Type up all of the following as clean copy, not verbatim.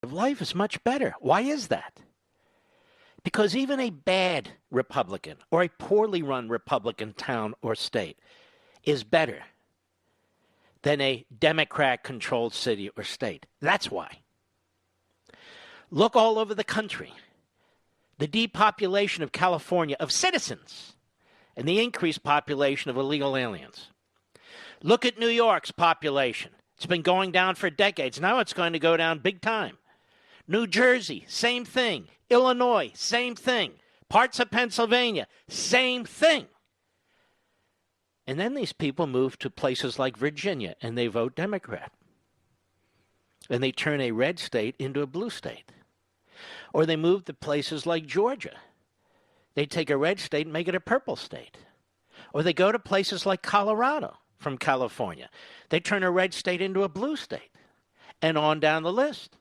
of life is much better. Why is that? Because even a bad Republican or a poorly run Republican town or state is better than a Democrat-controlled city or state. That's why. Look all over the country. The depopulation of California of citizens and the increased population of illegal aliens. Look at New York's population. It's been going down for decades. Now it's going to go down big time. New Jersey, same thing. Illinois, same thing. Parts of Pennsylvania, same thing. And then these people move to places like Virginia and they vote Democrat. And they turn a red state into a blue state. Or they move to places like Georgia. They take a red state and make it a purple state. Or they go to places like Colorado from California. They turn a red state into a blue state. And on down the list.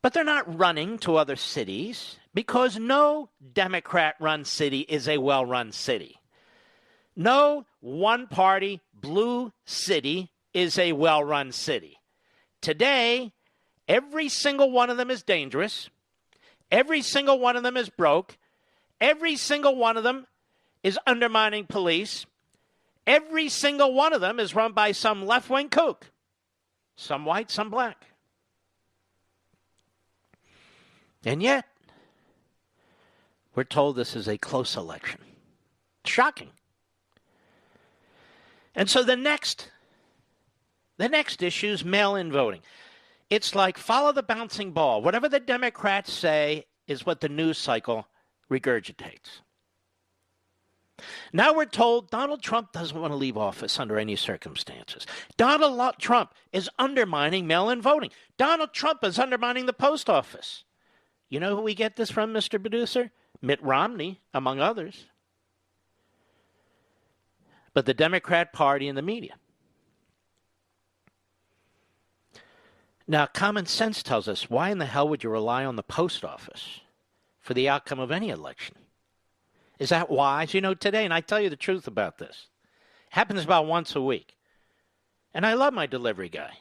But they're not running to other cities because no Democrat-run city is a well-run city. No one-party blue city is a well-run city. Today, every single one of them is dangerous. Every single one of them is broke. Every single one of them is undermining police. Every single one of them is run by some left-wing kook. Some white, some black. And yet, we're told this is a close election. Shocking. And so the next issue is mail-in voting. It's like follow the bouncing ball. Whatever the Democrats say is what the news cycle regurgitates. Now we're told Donald Trump doesn't want to leave office under any circumstances. Donald Trump is undermining mail-in voting. Donald Trump is undermining the post office. You know who we get this from, Mr. Producer? Mitt Romney, among others. But the Democrat Party and the media. Now, common sense tells us, why in the hell would you rely on the post office for the outcome of any election? Is that wise? You know, today, and I tell you the truth about this, it happens about once a week. And I love my delivery guy.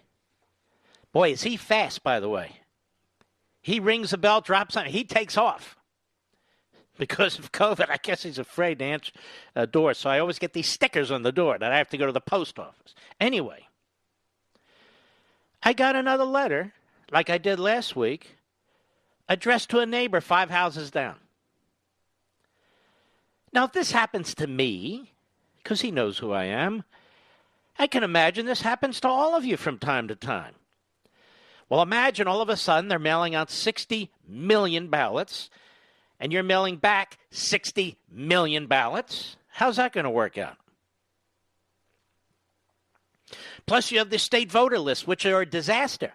Boy, is he fast, by the way. He rings the bell, drops on it. He takes off. Because of COVID, I guess he's afraid to answer a door. So I always get these stickers on the door that I have to go to the post office. Anyway, I got another letter, like I did last week, addressed to a neighbor 5 houses down. Now, if this happens to me, because he knows who I am, I can imagine this happens to all of you from time to time. Well, imagine all of a sudden they're mailing out 60 million ballots, and you're mailing back 60 million ballots. How's that going to work out? Plus, you have the state voter lists, which are a disaster,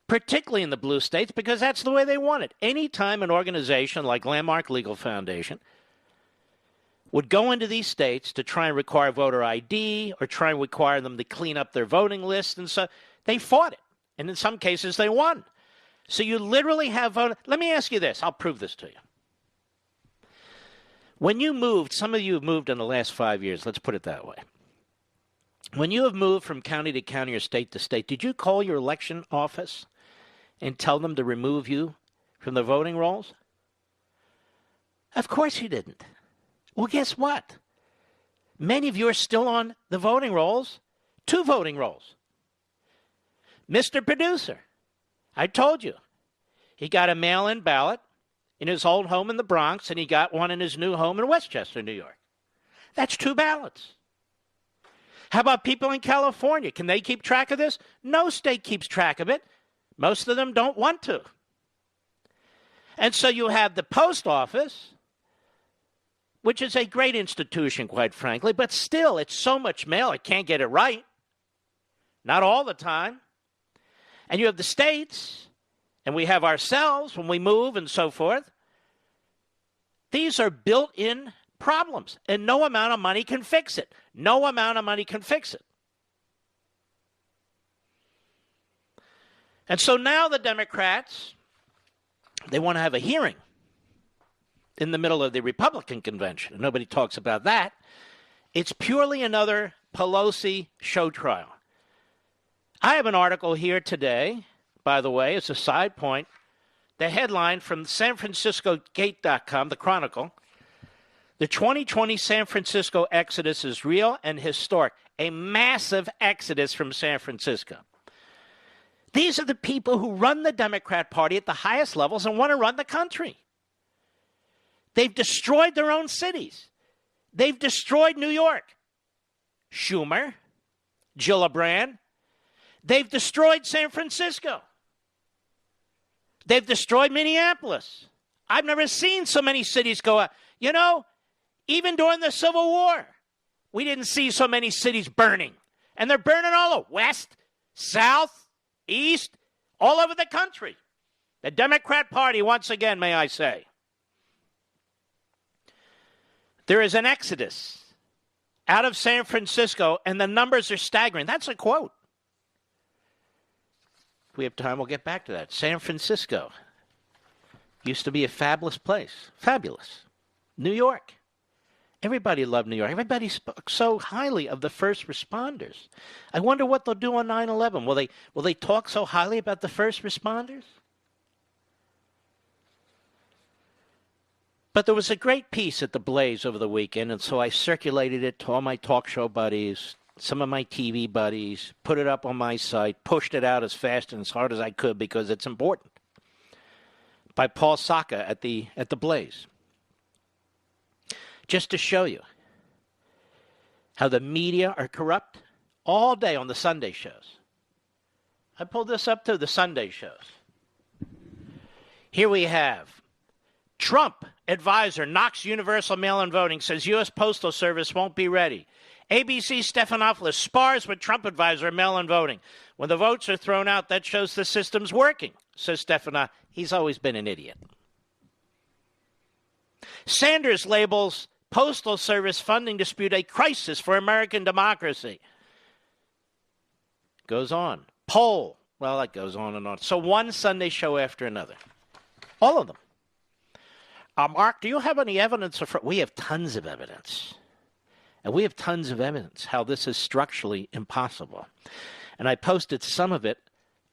particularly in the blue states, because that's the way they want it. Anytime an organization like Landmark Legal Foundation would go into these states to try and require voter ID or try and require them to clean up their voting list, and so they fought it. And in some cases, they won. So you literally have voted. Let me ask you this. I'll prove this to you. When you moved, some of you have moved in the last 5 years. Let's put it that way. When you have moved from county to county or state to state, did you call your election office and tell them to remove you from the voting rolls? Of course you didn't. Well, guess what? Many of you are still on the voting rolls, 2 voting rolls. Mr. Producer, I told you, he got a mail-in ballot in his old home in the Bronx, and he got one in his new home in Westchester, New York. That's 2 ballots. How about people in California? Can they keep track of this? No state keeps track of it. Most of them don't want to. And so you have the post office, which is a great institution, quite frankly, but still, it's so much mail, it can't get it right. Not all the time. And you have the states, and we have ourselves when we move and so forth. These are built-in problems, and no amount of money can fix it. No amount of money can fix it. And so now the Democrats, they want to have a hearing in the middle of the Republican convention. Nobody talks about that. It's purely another Pelosi show trial. I have an article here today, by the way, as a side point. The headline from SanFranciscoGate.com, the Chronicle, the 2020 San Francisco exodus is real and historic. A massive exodus from San Francisco. These are the people who run the Democrat Party at the highest levels and want to run the country. They've destroyed their own cities. They've destroyed New York. Schumer, Gillibrand. They've destroyed San Francisco. They've destroyed Minneapolis. I've never seen so many cities go up. You know, even during the Civil War, we didn't see so many cities burning. And they're burning all over, west, south, east, all over the country. The Democrat Party, once again, may I say. There is an exodus out of San Francisco, and the numbers are staggering. That's a quote. If we have time, we'll get back to that. San Francisco used to be a fabulous place. Fabulous. New York. Everybody loved New York. Everybody spoke so highly of the first responders. I wonder what they'll do on 9/11. Will they talk so highly about the first responders? But there was a great piece at the Blaze over the weekend, and so I circulated it to all my talk show buddies, some of my TV buddies, put it up on my site, pushed it out as fast and as hard as I could because it's important. By Paul Saka at the Blaze. Just to show you how the media are corrupt all day on the Sunday shows. I pulled this up to the Sunday shows. Here we have Trump advisor knocks universal mail-in voting, says U.S. Postal Service won't be ready. ABC Stephanopoulos spars with Trump advisor mail-in voting. When the votes are thrown out, that shows the system's working, says Stephanopoulos. He's always been an idiot. Sanders labels Postal Service funding dispute a crisis for American democracy. Goes on. Poll. Well, that goes on and on. So one Sunday show after another. All of them. Mark, do you have any evidence? We have tons of evidence. And we have tons of evidence how this is structurally impossible. And I posted some of it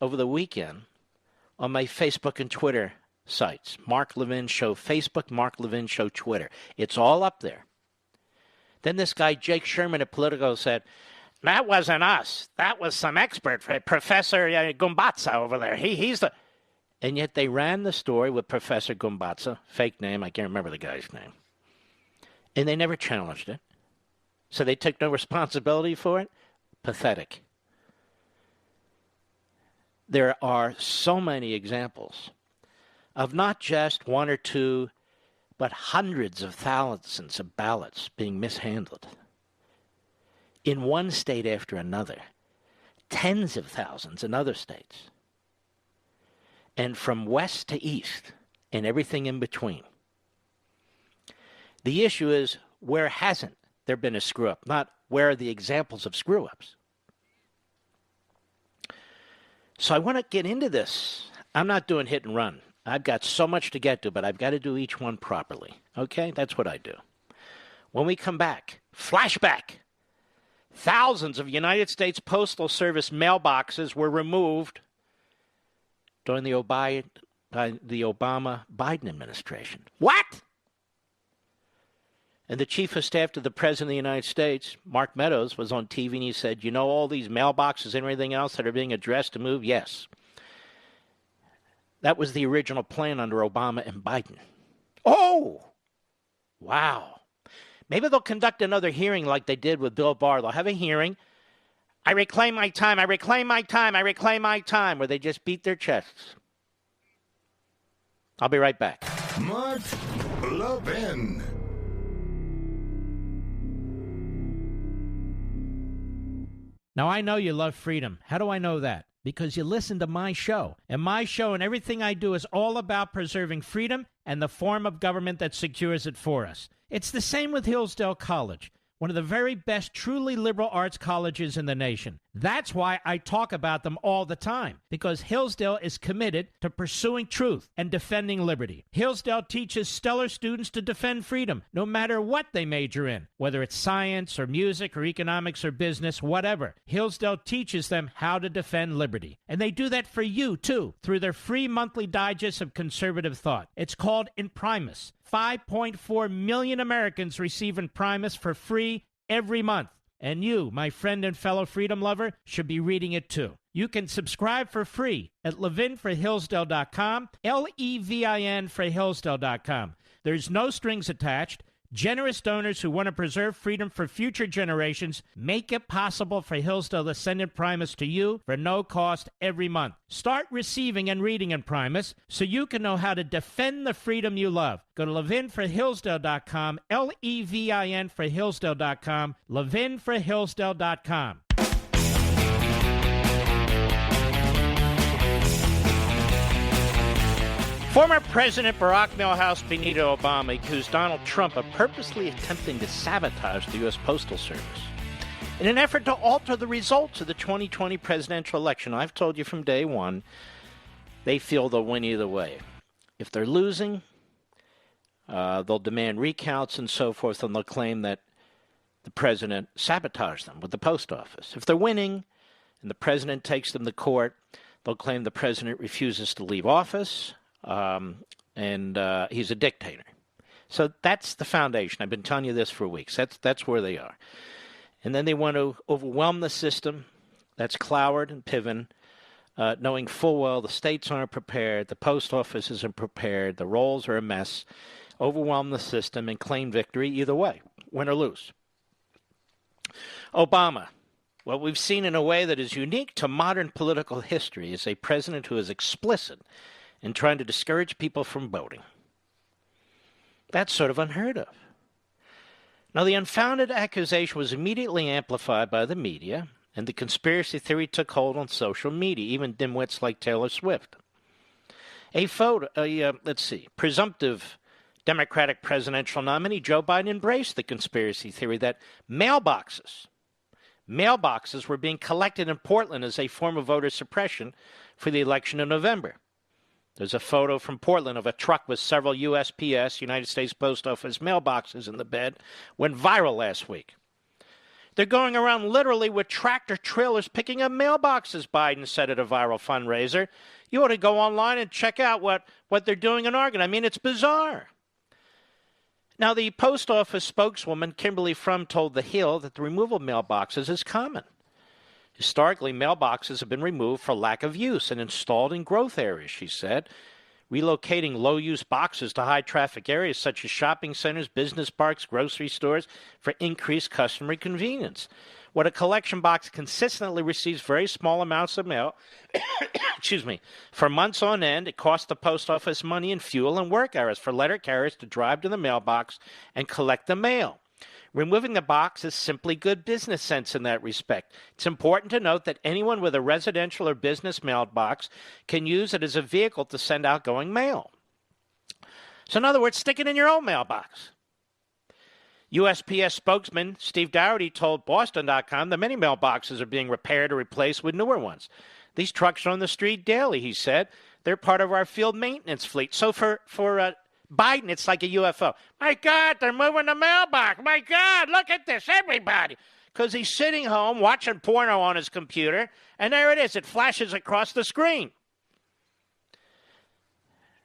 over the weekend on my Facebook and Twitter sites. Mark Levin Show Facebook, Mark Levin Show Twitter. It's all up there. Then this guy, Jake Sherman at Politico, said, that wasn't us. That was some expert, Professor Gumbatza over there. He's the... And yet they ran the story with Professor Gumbatza, fake name, I can't remember the guy's name. And they never challenged it. So they took no responsibility for it? Pathetic. There are so many examples of not just one or two, but hundreds of thousands of ballots being mishandled. In one state after another. Tens of thousands in other states. And from west to east, and everything in between. The issue is, where hasn't there been a screw-up? Not where are the examples of screw-ups? So I want to get into this. I'm not doing hit and run. I've got so much to get to, but I've got to do each one properly. Okay? That's what I do. When we come back, flashback. Thousands of United States Postal Service mailboxes were removed during the Obama-Biden administration. What? And the chief of staff to the President of the United States, Mark Meadows, was on TV and he said, you know all these mailboxes and everything else that are being addressed to move? Yes. That was the original plan under Obama and Biden. Oh! Wow. Maybe they'll conduct another hearing like they did with Bill Barr. They'll have a hearing. I reclaim my time, I reclaim my time, I reclaim my time, where they just beat their chests. I'll be right back. Mark Levin. Now, I know you love freedom. How do I know that? Because you listen to my show. And my show and everything I do is all about preserving freedom and the form of government that secures it for us. It's the same with Hillsdale College, one of the very best truly liberal arts colleges in the nation. That's why I talk about them all the time, because Hillsdale is committed to pursuing truth and defending liberty. Hillsdale teaches stellar students to defend freedom, no matter what they major in, whether it's science or music or economics or business, whatever. Hillsdale teaches them how to defend liberty. And they do that for you, too, through their free monthly digest of conservative thought. It's called Imprimis. 5.4 million Americans receive Imprimis for free every month. And you, my friend and fellow freedom lover, should be reading it too. You can subscribe for free at levinforhillsdale.com, Levin for Hillsdale.com. There's no strings attached. Generous donors who want to preserve freedom for future generations make it possible for Hillsdale to send Imprimis to you for no cost every month. Start receiving and reading Imprimis so you can know how to defend the freedom you love. Go to levinforhillsdale.com, Levin for Hillsdale.com, levinforhillsdale.com. Former President Barack Milhouse Benito Obama accused Donald Trump of purposely attempting to sabotage the U.S. Postal Service in an effort to alter the results of the 2020 presidential election. I've told you from day one, they feel they'll win either way. If they're losing, they'll demand recounts and so forth, and they'll claim that the president sabotaged them with the post office. If they're winning and the president takes them to court, they'll claim the president refuses to leave office. And he's a dictator. So that's the foundation. I've been telling you this for weeks. That's where they are. And then they want to overwhelm the system. That's Cloward and Piven, knowing full well the states aren't prepared, the post office isn't prepared, the rolls are a mess. Overwhelm the system and claim victory either way, win or lose. Obama. What we've seen in a way that is unique to modern political history is a president who is explicit in trying to discourage people from voting. That's sort of unheard of. Now, the unfounded accusation was immediately amplified by the media, and the conspiracy theory took hold on social media, even dimwits like Taylor Swift. Presumptive Democratic presidential nominee Joe Biden embraced the conspiracy theory that mailboxes were being collected in Portland as a form of voter suppression for the election in November. There's a photo from Portland of a truck with several USPS, United States Post Office, mailboxes in the bed. Went viral last week. They're going around literally with tractor trailers picking up mailboxes, Biden said at a viral fundraiser. You ought to go online and check out what they're doing in Oregon. I mean, it's bizarre. Now, the post office spokeswoman, Kimberly Frum, told The Hill that the removal of mailboxes is common. Historically, mailboxes have been removed for lack of use and installed in growth areas, she said. Relocating low-use boxes to high-traffic areas such as shopping centers, business parks, grocery stores for increased customer convenience. When a collection box consistently receives very small amounts of mail, for months on end, it costs the post office money in fuel and work hours for letter carriers to drive to the mailbox and collect the mail. Removing the box is simply good business sense in that respect. It's important to note that anyone with a residential or business mailbox can use it as a vehicle to send outgoing mail. So in other words, stick it in your own mailbox. USPS spokesman Steve Dougherty told Boston.com that many mailboxes are being repaired or replaced with newer ones. These trucks are on the street daily, he said. They're part of our field maintenance fleet. So for Biden, it's like a UFO. My God, they're moving the mailbox. My God, look at this, everybody. Because he's sitting home watching porno on his computer, and there it is. It flashes across the screen.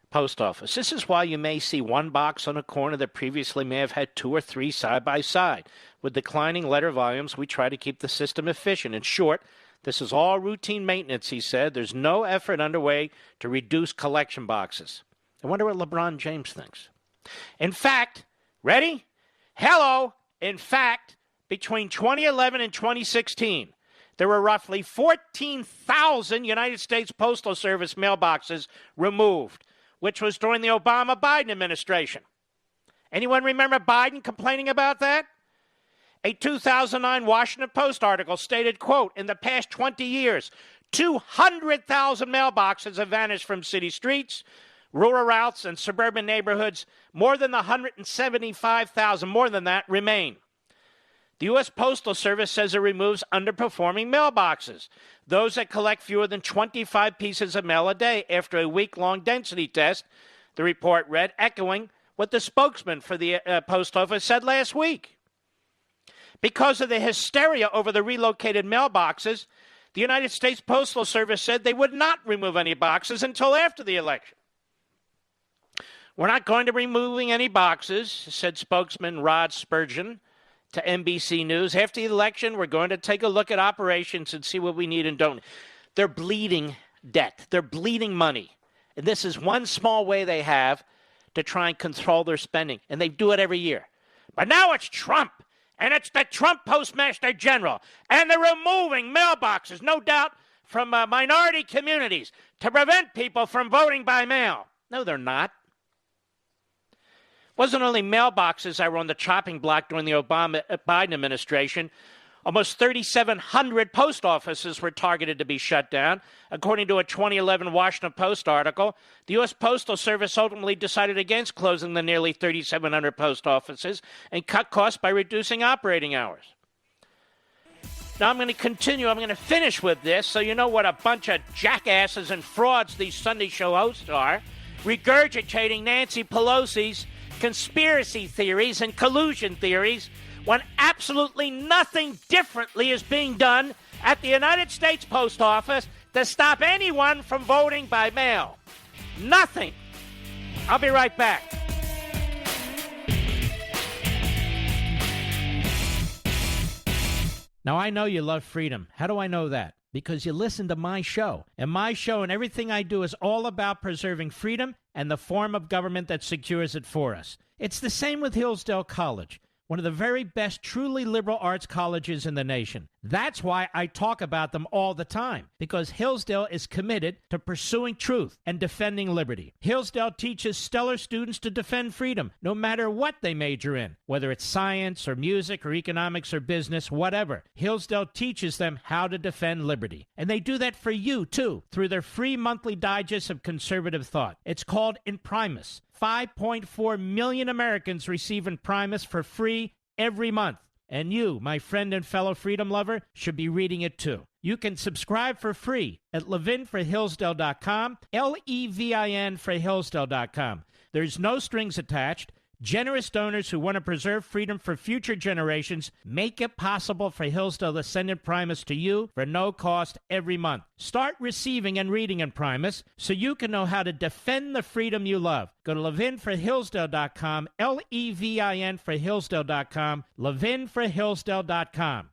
Post office. This is why you may see one box on a corner that previously may have had 2 or 3 side by side. With declining letter volumes, we try to keep the system efficient. In short, this is all routine maintenance, he said. There's no effort underway to reduce collection boxes. I wonder what LeBron James thinks. In fact, ready? In fact, between 2011 and 2016, there were roughly 14,000 United States Postal Service mailboxes removed, which was during the Obama-Biden administration. Anyone remember Biden complaining about that? A 2009 Washington Post article stated, quote, in the past 20 years, 200,000 mailboxes have vanished from city streets, rural routes, and suburban neighborhoods. More than the 175,000, more than that, remain. The U.S. Postal Service says it removes underperforming mailboxes, those that collect fewer than 25 pieces of mail a day after a week-long density test, the report read, echoing what the spokesman for the post office said last week. Because of the hysteria over the relocated mailboxes, the United States Postal Service said they would not remove any boxes until after the election. We're not going to be removing any boxes, said spokesman Rod Spurgeon to NBC News. After the election, we're going to take a look at operations and see what we need and don't. They're bleeding debt. They're bleeding money. And this is one small way they have to try and control their spending. And they do it every year. But now it's Trump. And it's the Trump Postmaster General. And they're removing mailboxes, no doubt, from minority communities to prevent people from voting by mail. No, they're not. It wasn't only mailboxes that were on the chopping block during the Obama-Biden administration. Almost 3,700 post offices were targeted to be shut down. According to a 2011 Washington Post article, the U.S. Postal Service ultimately decided against closing the nearly 3,700 post offices and cut costs by reducing operating hours. Now I'm going to continue. I'm going to finish with this so you know what a bunch of jackasses and frauds these Sunday show hosts are, regurgitating Nancy Pelosi's conspiracy theories and collusion theories when absolutely nothing differently is being done at the United States Post Office to stop anyone from voting by mail. Nothing. I'll be right back. Now, I know you love freedom. How do I know that? Because you listen to my show. And my show and everything I do is all about preserving freedom and the form of government that secures it for us. It's the same with Hillsdale College, one of the very best truly liberal arts colleges in the nation. That's why I talk about them all the time, because Hillsdale is committed to pursuing truth and defending liberty. Hillsdale teaches stellar students to defend freedom, no matter what they major in, whether it's science or music or economics or business, whatever. Hillsdale teaches them how to defend liberty. And they do that for you, too, through their free monthly digest of conservative thought. It's called Imprimis. 5.4 million Americans receive Imprimis for free every month. And you, my friend and fellow freedom lover, should be reading it too. You can subscribe for free at levinforhillsdale.com, Levin for Hillsdale.com. There's no strings attached. Generous donors who want to preserve freedom for future generations make it possible for Hillsdale to send Imprimis to you for no cost every month. Start receiving and reading Imprimis so you can know how to defend the freedom you love. Go to levinforhillsdale.com, Levin for Hillsdale.com, levinforhillsdale.com.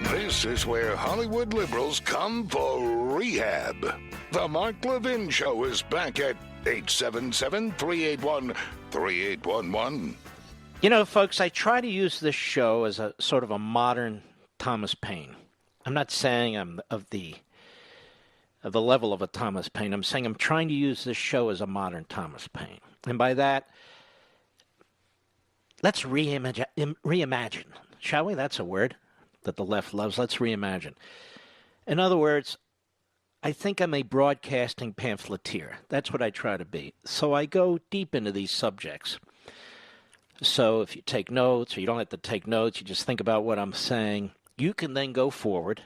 This is where Hollywood liberals come for rehab. The Mark Levin Show is back at 877-381-3811. You know, folks, I try to use this show as a sort of a modern Thomas Paine. I'm not saying I'm of the level of a Thomas Paine. I'm saying I'm trying to use this show as a modern Thomas Paine. And by that, let's reimagine, shall we? That's a word that the left loves. Let's reimagine. In other words, I think I'm a broadcasting pamphleteer. That's what I try to be. So I go deep into these subjects. So if you take notes, or you don't have to take notes, you just think about what I'm saying, you can then go forward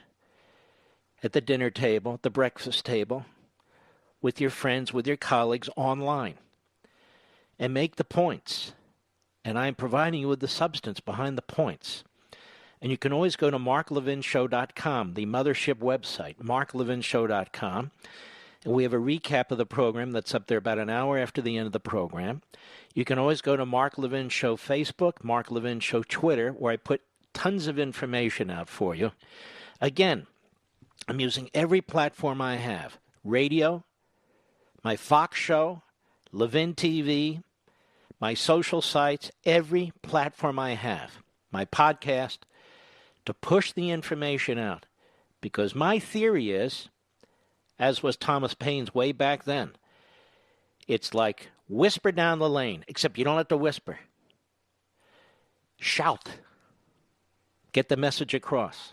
at the dinner table, at the breakfast table, with your friends, with your colleagues online, and make the points. And I'm providing you with the substance behind the points. And you can always go to marklevinshow.com, the mothership website, marklevinshow.com. And we have a recap of the program that's up there about an hour after the end of the program. You can always go to Mark Levin Show Facebook, Mark Levin Show Twitter, where I put tons of information out for you. Again, I'm using every platform I have. Radio, my Fox show, Levin TV, my social sites, every platform I have. My podcast, to push the information out. Because my theory is, as was Thomas Paine's way back then, it's like whisper down the lane, except you don't have to whisper. Shout. Get the message across.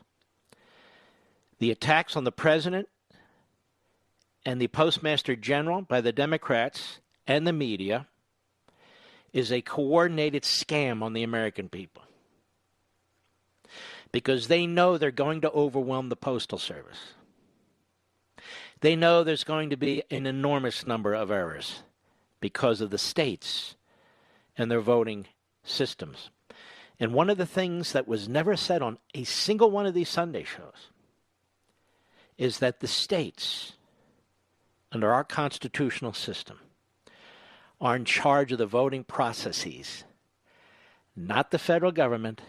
The attacks on the president and the Postmaster General by the Democrats and the media is a coordinated scam on the American people. Because they know they're going to overwhelm the Postal Service. They know there's going to be an enormous number of errors because of the states and their voting systems. And one of the things that was never said on a single one of these Sunday shows is that the states, under our constitutional system, are in charge of the voting processes, not the federal government,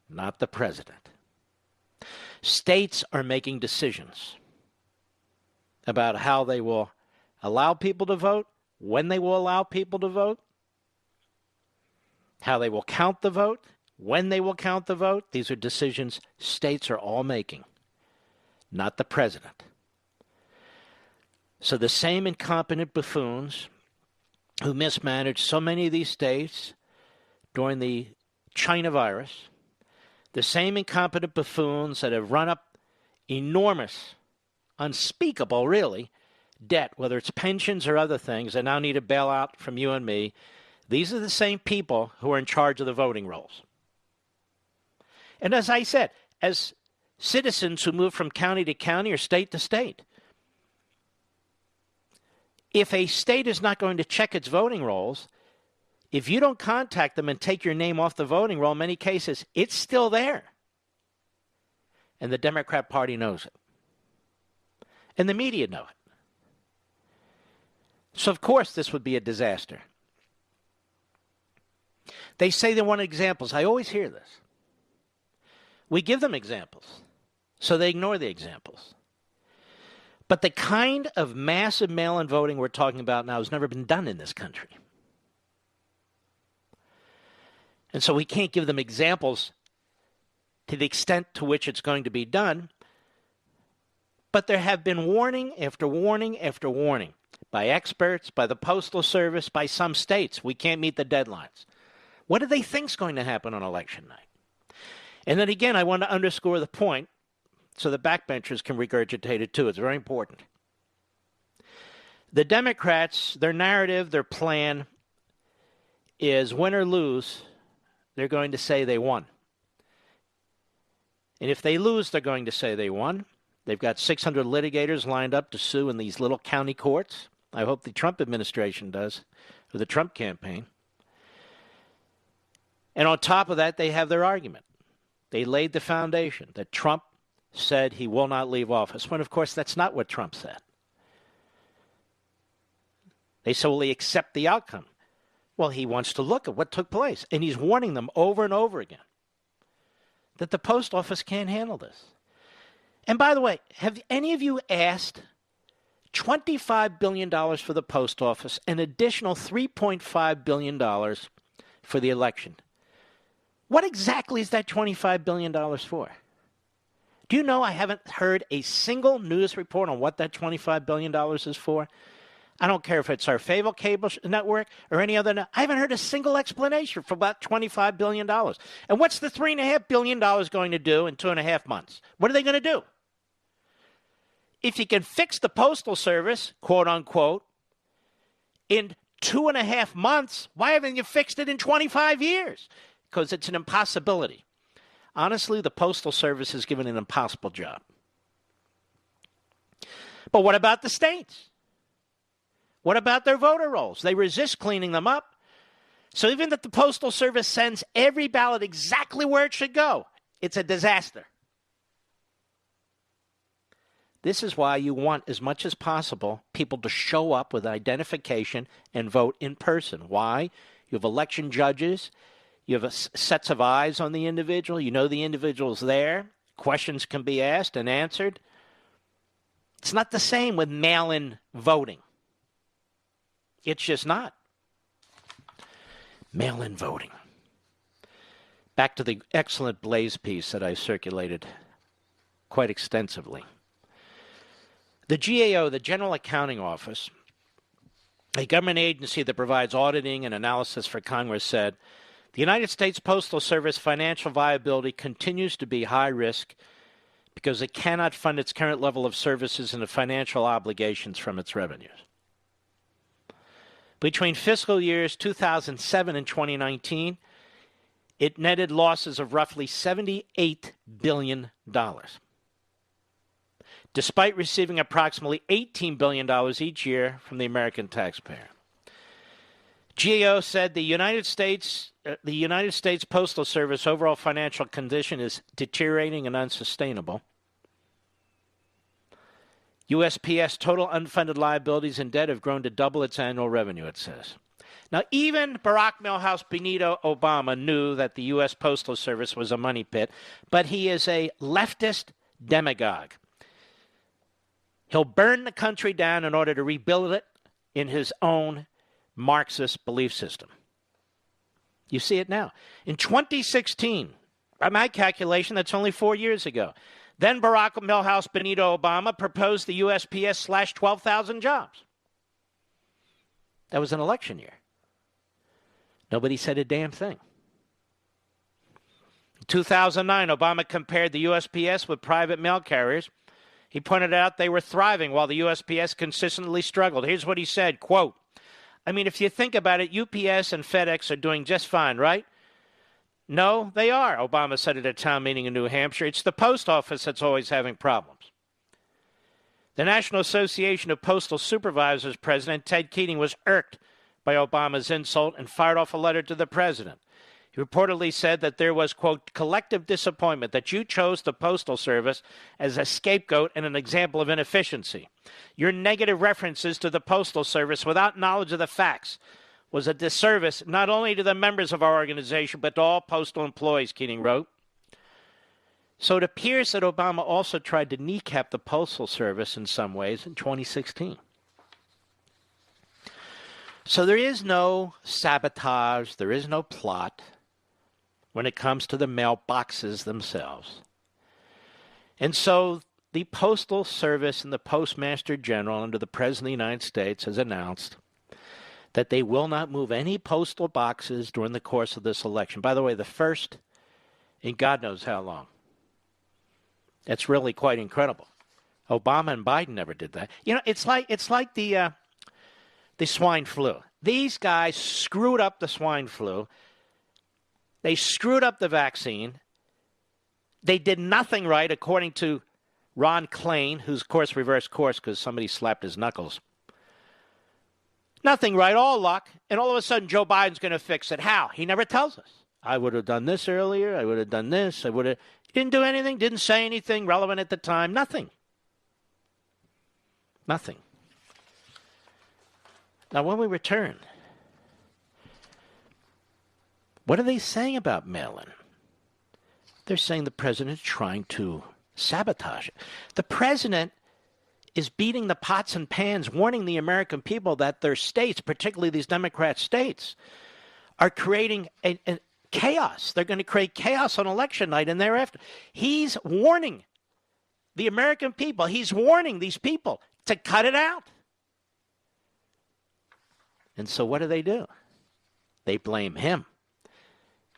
not the president. States are making decisions about how they will allow people to vote, when they will allow people to vote, how they will count the vote, when they will count the vote. These are decisions states are all making, not the president. So the same incompetent buffoons who mismanaged so many of these states during the China virus, the same incompetent buffoons that have run up enormous, unspeakable, really, debt, whether it's pensions or other things, that now need a bailout from you and me, these are the same people who are in charge of the voting rolls. And as I said, as citizens who move from county to county or state to state, if a state is not going to check its voting rolls, if you don't contact them and take your name off the voting roll, in many cases, it's still there. And the Democrat Party knows it. And the media know it. So, of course, this would be a disaster. They say they want examples. I always hear this. We give them examples, so they ignore the examples. But the kind of massive mail-in voting we're talking about now has never been done in this country. And so we can't give them examples to the extent to which it's going to be done. But there have been warning after warning after warning by experts, by the Postal Service, by some states. We can't meet the deadlines. What do they think is going to happen on election night? And then again, I want to underscore the point so the backbenchers can regurgitate it too. It's very important. The Democrats, their narrative, their plan is win or lose, they're going to say they won. And if they lose, they're going to say they won. They've got 600 litigators lined up to sue in these little county courts. I hope the Trump administration does, or the Trump campaign. And on top of that, they have their argument. They laid the foundation that Trump said he will not leave office, when, of course, that's not what Trump said. They solely accept the outcome. Well, he wants to look at what took place, and he's warning them over and over again that the post office can't handle this. And by the way, have any of you asked $25 billion for the post office, an additional $3.5 billion for the election? What exactly is that $25 billion for? Do you know I haven't heard a single news report on what that $25 billion is for? I don't care if it's our favorite cable network or any other. I haven't heard a single explanation for about $25 billion. And what's the $3.5 billion going to do in 2.5 months? What are they going to do? If you can fix the Postal Service, quote unquote, in 2.5 months, why haven't you fixed it in 25 years? Because it's an impossibility. Honestly, the Postal Service is given an impossible job. But what about the states? What about their voter rolls? They resist cleaning them up. So even if the Postal Service sends every ballot exactly where it should go, it's a disaster. This is why you want, as much as possible, people to show up with identification and vote in person. Why? You have election judges. You have sets of eyes on the individual. You know the individual's there. Questions can be asked and answered. It's not the same with mail-in voting. It's just not. Mail-in voting. Back to the excellent Blaze piece that I circulated quite extensively. The GAO, the General Accounting Office, a government agency that provides auditing and analysis for Congress, said, the United States Postal Service financial viability continues to be high risk because it cannot fund its current level of services and the financial obligations from its revenues. Between fiscal years 2007 and 2019, it netted losses of roughly $78 billion, despite receiving approximately $18 billion each year from the American taxpayer. GAO said the United States Postal Service overall financial condition is deteriorating and unsustainable. USPS total unfunded liabilities and debt have grown to double its annual revenue, it says. Now, even Barack Milhouse Benito Obama knew that the U.S. Postal Service was a money pit, but he is a leftist demagogue. He'll burn the country down in order to rebuild it in his own Marxist belief system. You see it now. In 2016, by my calculation, that's only 4 years ago, then Barack Milhouse Benito Obama proposed the USPS slash 12,000 jobs. That was an election year. Nobody said a damn thing. In 2009, Obama compared the USPS with private mail carriers. He pointed out they were thriving while the USPS consistently struggled. Here's what he said, quote, I mean, if you think about it, UPS and FedEx are doing just fine, right? No, they are, Obama said at a town meeting in New Hampshire. It's the post office that's always having problems. The National Association of Postal Supervisors president, Ted Keating, was irked by Obama's insult and fired off a letter to the president. He reportedly said that there was, quote, collective disappointment that you chose the Postal Service as a scapegoat and an example of inefficiency. Your negative references to the Postal Service without knowledge of the facts was a disservice not only to the members of our organization, but to all postal employees, Keating wrote. So it appears that Obama also tried to kneecap the Postal Service in some ways in 2016. So there is no sabotage, there is no plot when it comes to the mailboxes themselves. And so the Postal Service and the Postmaster General under the President of the United States has announced that they will not move any postal boxes during the course of this election. By the way, the first in God knows how long. That's really quite incredible. Obama and Biden never did that. You know, it's like the swine flu. These guys screwed up the swine flu. They screwed up the vaccine. They did nothing right, according to Ron Klain, who's, of course, reversed course because somebody slapped his knuckles. Nothing right, all luck. And all of a sudden, Joe Biden's going to fix it. How? He never tells us. I would have done this earlier. I would have done this. He didn't do anything, didn't say anything relevant at the time. Nothing. Nothing. Now, when we return, what are they saying about mail-in? They're saying the president is trying to sabotage it. The president is beating the pots and pans, warning the American people that their states, particularly these Democrat states, are creating a chaos. They're going to create chaos on election night and thereafter. He's warning the American people. He's warning these people to cut it out. And so what do? They blame him.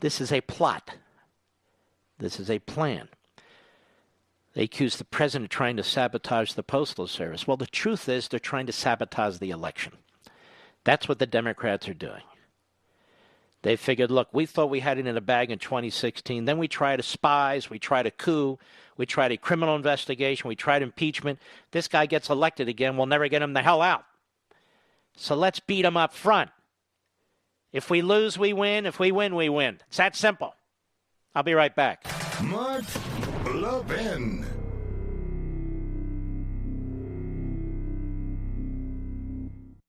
This is a plot. This is a plan. They accuse the president of trying to sabotage the Postal Service. Well, the truth is they're trying to sabotage the election. That's what the Democrats are doing. They figured, look, we thought we had it in a bag in 2016. Then we tried a spies. We tried a coup. We tried a criminal investigation. We tried impeachment. This guy gets elected again. We'll never get him the hell out. So let's beat him up front. If we lose, we win. If we win, we win. It's that simple. I'll be right back. Mark Levin.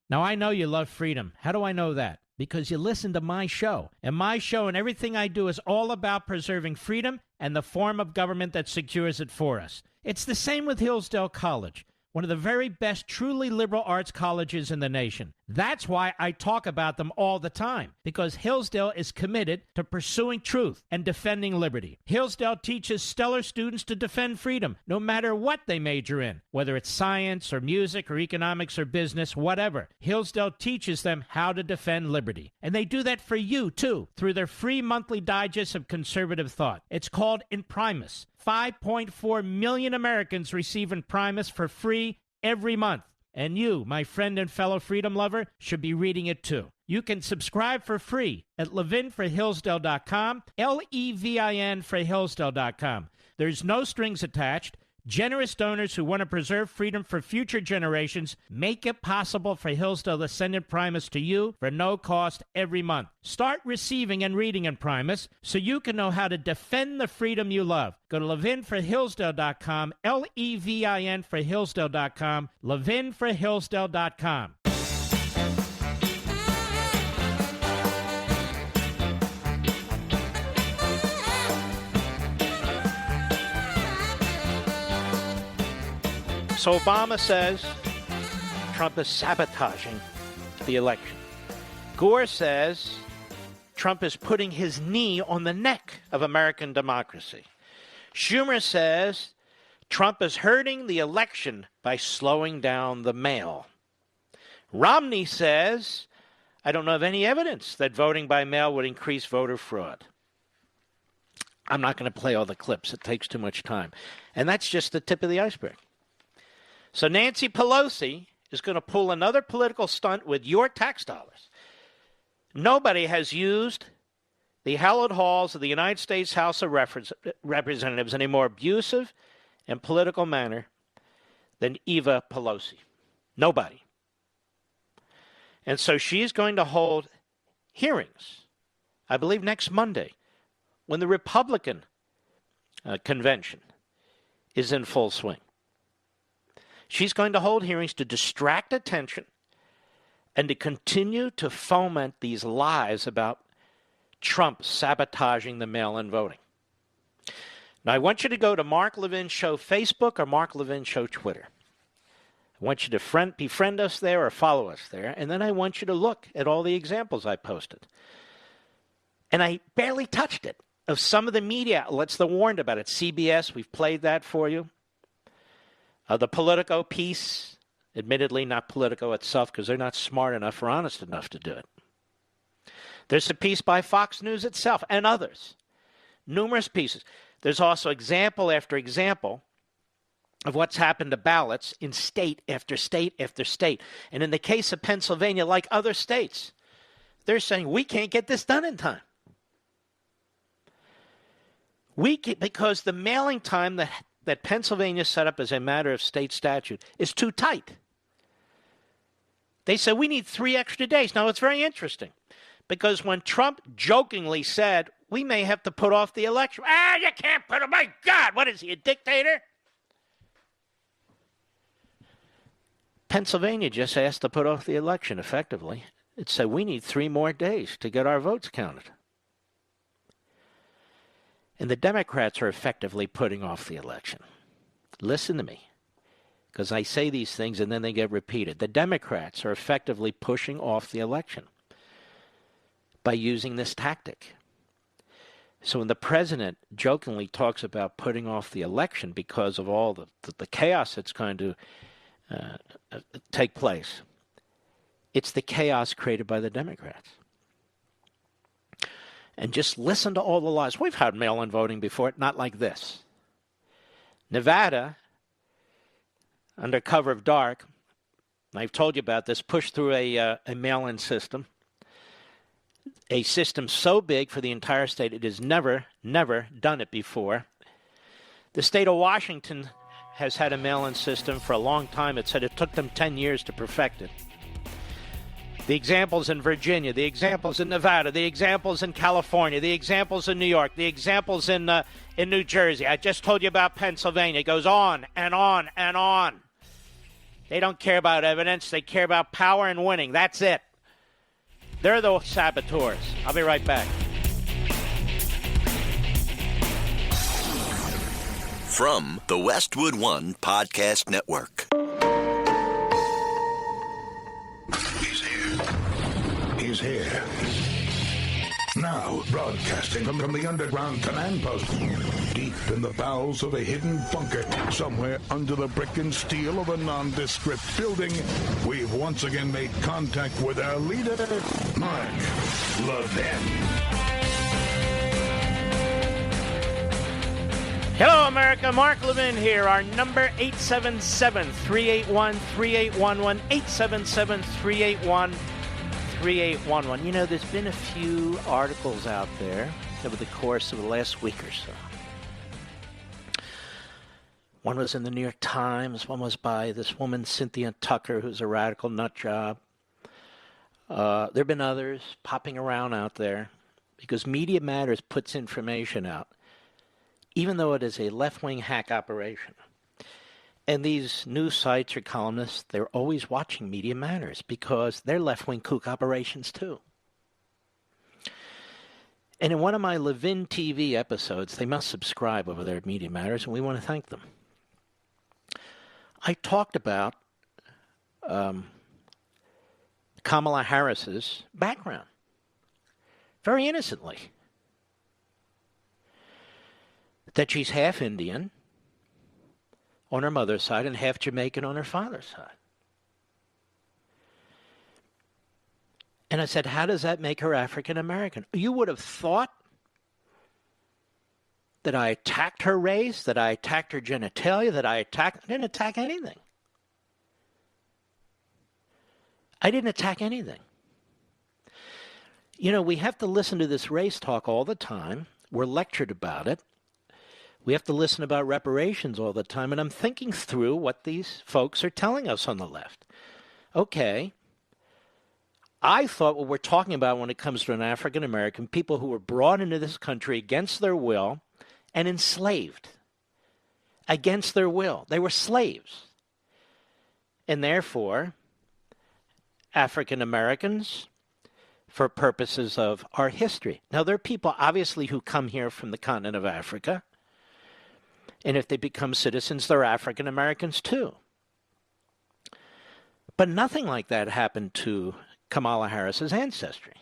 Now, I know you love freedom. How do I know that? Because you listen to my show. And my show and everything I do is all about preserving freedom and the form of government that secures it for us. It's the same with Hillsdale College. one of the very best truly liberal arts colleges in the nation. That's why I talk about them all the time, because Hillsdale is committed to pursuing truth and defending liberty. Hillsdale teaches stellar students to defend freedom, no matter what they major in, whether it's science or music or economics or business, whatever. Hillsdale teaches them how to defend liberty. And they do that for you, too, through their free monthly digest of conservative thought. It's called Imprimis. 5.4 million Americans receive Imprimis for free every month. And you, my friend and fellow freedom lover, should be reading it too. You can subscribe for free at levinforhillsdale.com, Levin for Hillsdale.com. There's no strings attached. Generous donors who want to preserve freedom for future generations make it possible for Hillsdale to send Imprimis to you for no cost every month. Start receiving and reading Imprimis so you can know how to defend the freedom you love. Go to levinforhillsdale.com, Levin for Hillsdale.com, levinforhillsdale.com. So Obama says Trump is sabotaging the election. Gore says Trump is putting his knee on the neck of American democracy. Schumer says Trump is hurting the election by slowing down the mail. Romney says, I don't know of any evidence that voting by mail would increase voter fraud. I'm not going to play all the clips. It takes too much time. And that's just the tip of the iceberg. So Nancy Pelosi is going to pull another political stunt with your tax dollars. Nobody has used the hallowed halls of the United States House of Representatives in a more abusive and political manner than Eva Pelosi. Nobody. And so she's going to hold hearings, I believe next Monday, when the Republican convention is in full swing. She's going to hold hearings to distract attention and to continue to foment these lies about Trump sabotaging the mail-in voting. Now, I want you to go to Mark Levin Show Facebook or Mark Levin Show Twitter. I want you to befriend us there or follow us there, and then I want you to look at all the examples I posted. And I barely touched it, of some of the media outlets that warned about it. CBS, we've played that for you. The Politico piece, admittedly not Politico itself because they're not smart enough or honest enough to do it. There's a piece by Fox News itself and others. Numerous pieces. There's also example after example of what's happened to ballots in state after state after state. And in the case of Pennsylvania, like other states, they're saying we can't get this done in time. Because the mailing time that Pennsylvania set up as a matter of state statute is too tight. They said we need 3 extra days. Now, it's very interesting because when Trump jokingly said we may have to put off the election, you can't put it, my God, what is he, a dictator? Pennsylvania just asked to put off the election effectively. It said we need 3 more days to get our votes counted. And the Democrats are effectively putting off the election. Listen to me, because I say these things and then they get repeated. The Democrats are effectively pushing off the election by using this tactic. So when the president jokingly talks about putting off the election because of all the chaos that's going to take place, it's the chaos created by the Democrats. And just listen to all the lies. We've had mail-in voting before, not like this. Nevada, under cover of dark, I've told you about this, pushed through a mail-in system. A system so big for the entire state, it has never done it before. The state of Washington has had a mail-in system for a long time. It said it took them 10 years to perfect it. The examples in Virginia, the examples in Nevada, the examples in California, the examples in New York, the examples in New Jersey. I just told you about Pennsylvania. It goes on and on and on. They don't care about evidence. They care about power and winning. That's it. They're the saboteurs. I'll be right back. From the Westwood One Podcast Network. here. Now, broadcasting from the underground command post, deep in the bowels of a hidden bunker, somewhere under the brick and steel of a nondescript building, we've once again made contact with our leader, Mark Levin. Hello, America. Mark Levin here. Our number, 877-381-3811, 877-381-3811. You know, there's been a few articles out there over the course of the last week or so. One was in the New York Times. One was by this woman, Cynthia Tucker, who's a radical nut job. There have been others popping around out there because Media Matters puts information out, even though it is a left-wing hack operation. And these news sites or columnists, they're always watching Media Matters because they're left-wing kook operations too. And in one of my Levin TV episodes, they must subscribe over there at Media Matters, and we want to thank them. I talked about Kamala Harris's background, very innocently. That she's half Indian on her mother's side and half Jamaican on her father's side. And I said, how does that make her African American? You would have thought that I attacked her race, that I attacked her genitalia, I didn't attack anything. I didn't attack anything. You know, we have to listen to this race talk all the time. We're lectured about it. We have to listen about reparations all the time, and I'm thinking through what these folks are telling us on the left. Okay, I thought what we're talking about when it comes to an African American, people who were brought into this country against their will and enslaved against their will. They were slaves. And therefore, African Americans, for purposes of our history. Now, there are people, obviously, who come here from the continent of Africa. And if they become citizens, they're African Americans too. But nothing like that happened to Kamala Harris's ancestry.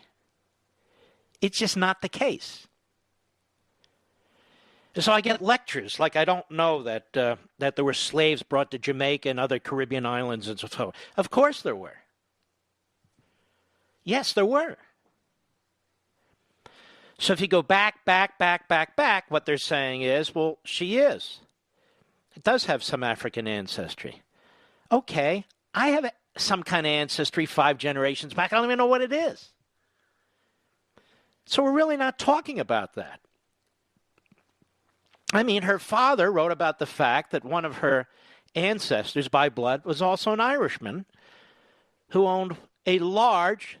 It's just not the case. So I get lectures like I don't know that there were slaves brought to Jamaica and other Caribbean islands and so forth. Of course there were. Yes, there were. So if you go back, what they're saying is, well, she is. It does have some African ancestry. Okay, I have some kind of ancestry 5 generations back. I don't even know what it is. So we're really not talking about that. I mean, her father wrote about the fact that one of her ancestors by blood was also an Irishman who owned a large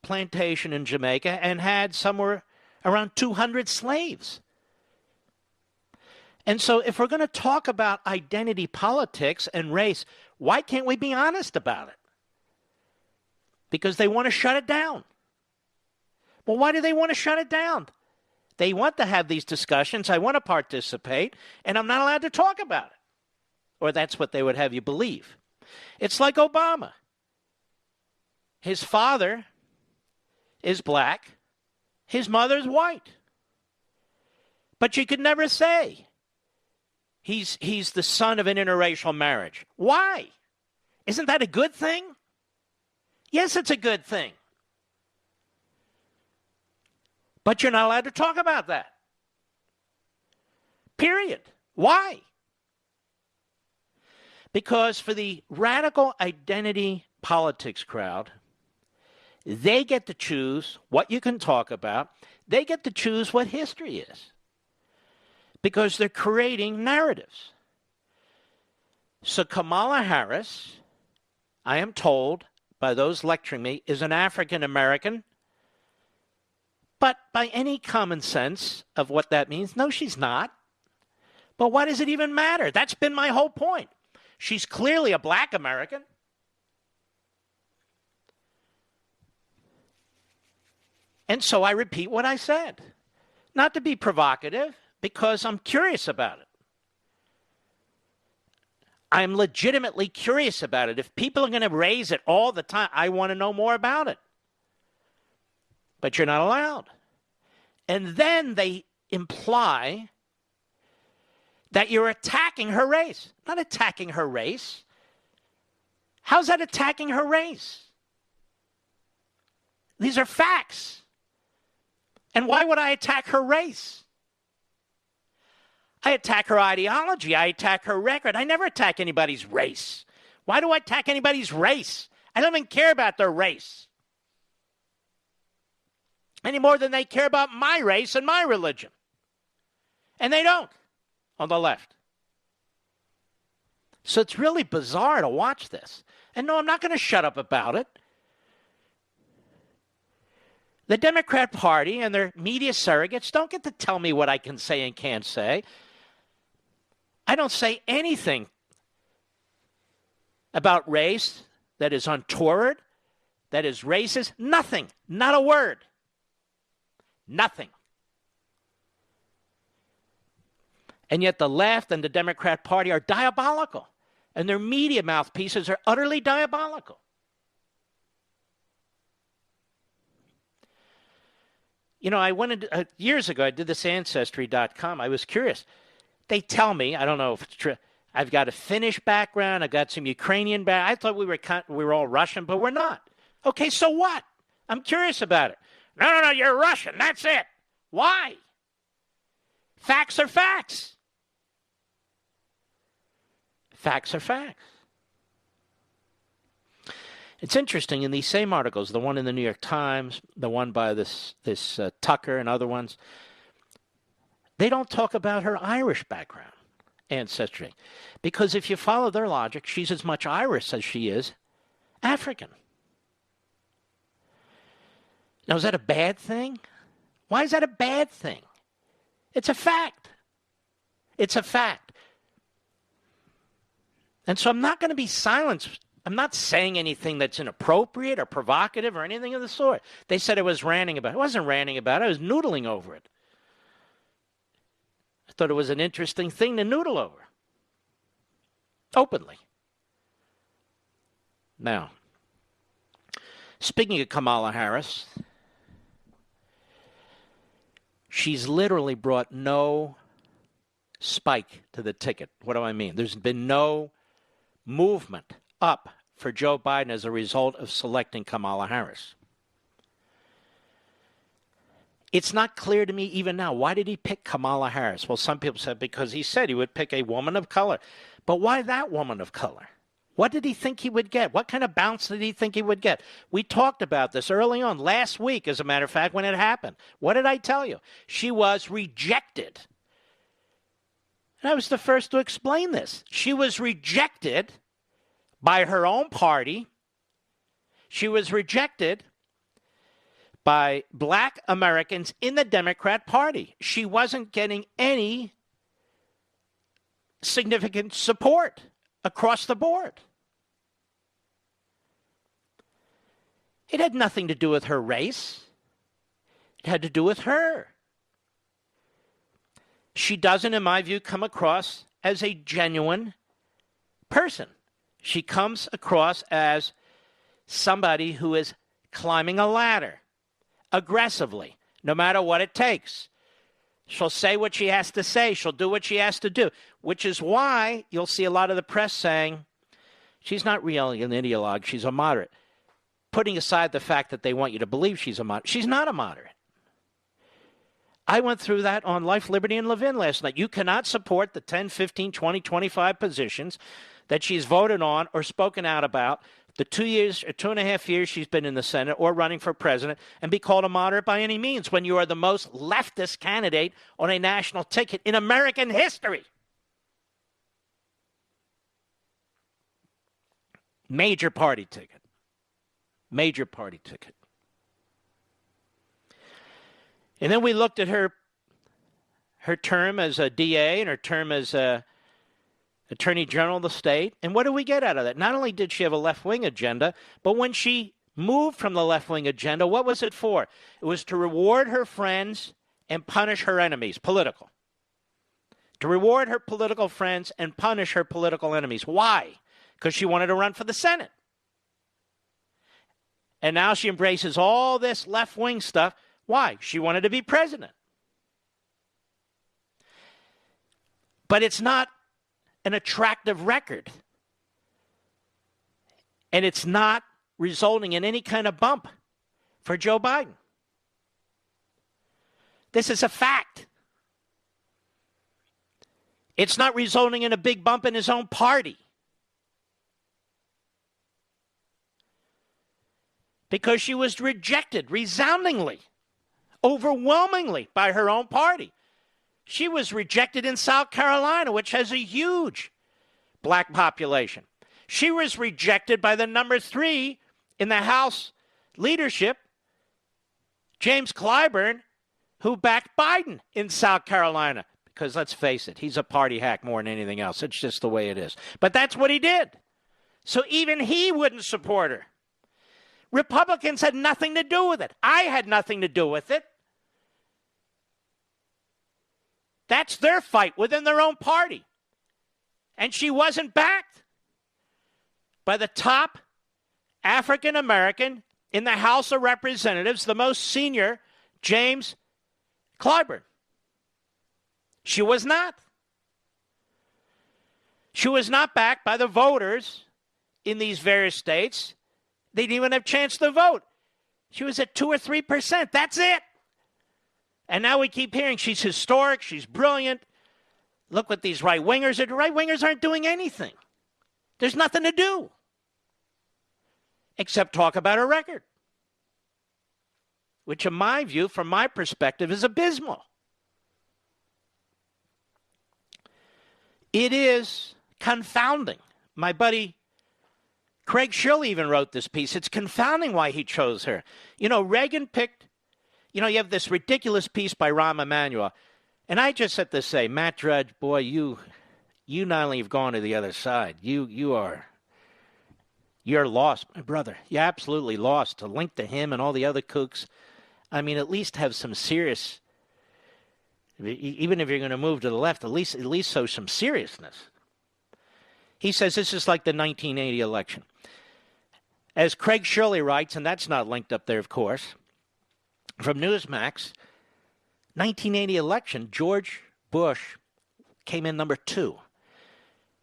plantation in Jamaica and had somewhere around 200 slaves. And so if we're going to talk about identity politics and race, why can't we be honest about it? Because they want to shut it down. Well, why do they want to shut it down? They want to have these discussions. I want to participate, and I'm not allowed to talk about it. Or that's what they would have you believe. It's like Obama. His father is black. His mother's white. But you could never say he's the son of an interracial marriage. Why? Isn't that a good thing? Yes, it's a good thing. But you're not allowed to talk about that. Period. Why? Because for the radical identity politics crowd, they get to choose what you can talk about. They get to choose what history is. Because they're creating narratives. So Kamala Harris, I am told by those lecturing me, is an African American. But by any common sense of what that means, no, she's not. But why does it even matter? That's been my whole point. She's clearly a black American. And so I repeat what I said. Not to be provocative, because I'm curious about it. I'm legitimately curious about it. If people are going to raise it all the time, I want to know more about it. but you're not allowed. And then they imply that you're attacking her race. Not attacking her race. How's that attacking her race? These are facts. And why would I attack her race? I attack her ideology. I attack her record. I never attack anybody's race. Why do I attack anybody's race? I don't even care about their race. Any more than they care about my race and my religion. And they don't on the left. So it's really bizarre to watch this. And no, I'm not going to shut up about it. The Democrat Party and their media surrogates don't get to tell me what I can say and can't say. I don't say anything about race that is untoward, that is racist. Nothing. Not a word. Nothing. And yet the left and the Democrat Party are diabolical. And their media mouthpieces are utterly diabolical. You know, I went into, years ago, I did this Ancestry.com. I was curious. They tell me, I don't know if it's true, I've got a Finnish background, I've got some Ukrainian background. I thought we were all Russian, but we're not. Okay, so what? I'm curious about it. No, you're Russian, that's it. Why? Facts are facts. Facts are facts. It's interesting, in these same articles, the one in the New York Times, the one by this Tucker and other ones, they don't talk about her Irish background, ancestry. Because if you follow their logic, she's as much Irish as she is African. Now, is that a bad thing? Why is that a bad thing? It's a fact. It's a fact. And so I'm not going to be silenced. I'm not saying anything that's inappropriate or provocative or anything of the sort. They said I was ranting about it. I wasn't ranting about it. I was noodling over it. I thought it was an interesting thing to noodle over. Openly. Now, speaking of Kamala Harris, she's literally brought no spike to the ticket. What do I mean? There's been no movement up for Joe Biden as a result of selecting Kamala Harris. It's not clear to me even now. Why did he pick Kamala Harris? Well, some people said because he said he would pick a woman of color. But why that woman of color? What did he think he would get? What kind of bounce did he think he would get? We talked about this early on, last week, as a matter of fact, when it happened. What did I tell you? She was rejected. And I was the first to explain this. She was rejected by her own party. She was rejected by black Americans in the Democrat Party. She wasn't getting any significant support across the board. It had nothing to do with her race. It had to do with her. She doesn't, in my view, come across as a genuine person. She comes across as somebody who is climbing a ladder aggressively, no matter what it takes. She'll say what she has to say. She'll do what she has to do, which is why you'll see a lot of the press saying she's not really an ideologue, she's a moderate. Putting aside the fact that they want you to believe she's a moderate. She's not a moderate. I went through that on Life, Liberty, and Levin last night. You cannot support the 10, 15, 20, 25 positions that she's voted on or spoken out about the 2 years or 2.5 years she's been in the Senate or running for president and be called a moderate by any means when you are the most leftist candidate on a national ticket in American history. Major party ticket. Major party ticket. And then we looked at her term as a DA and her term as a Attorney General of the state. And what do we get out of that? Not only did she have a left-wing agenda, but when she moved from the left-wing agenda, what was it for? It was to reward her friends and punish her enemies, political. To reward her political friends and punish her political enemies. Why? Because she wanted to run for the Senate. And now she embraces all this left-wing stuff. Why? She wanted to be president. But it's not an attractive record. And it's not resulting in any kind of bump for Joe Biden. This is a fact. It's not resulting in a big bump in his own party. Because she was rejected resoundingly, overwhelmingly by her own party. She was rejected in South Carolina, which has a huge black population. She was rejected by the number 3 in the House leadership, James Clyburn, who backed Biden in South Carolina. Because let's face it, he's a party hack more than anything else. It's just the way it is. But that's what he did. So even he wouldn't support her. Republicans had nothing to do with it. I had nothing to do with it. That's their fight within their own party. And she wasn't backed by the top African American in the House of Representatives, the most senior, James Clyburn. She was not. She was not backed by the voters in these various states. They didn't even have a chance to vote. She was at 2 or 3%. That's it. And now we keep hearing she's historic, she's brilliant. Look what these right-wingers are doing. Right-wingers aren't doing anything. There's nothing to do except talk about her record, which in my view, from my perspective, is abysmal. It is confounding. My buddy Craig Shirley even wrote this piece. It's confounding why he chose her. You know, Reagan picked, you have this ridiculous piece by Rahm Emanuel. And I just have to say, Matt Drudge, boy, you not only have gone to the other side, you're lost, my brother. You're absolutely lost. To link to him and all the other kooks, I mean, at least have some serious, even if you're going to move to the left, at least show some seriousness. He says this is like the 1980 election. As Craig Shirley writes, and that's not linked up there, of course, from Newsmax, 1980 election, George Bush came in number 2.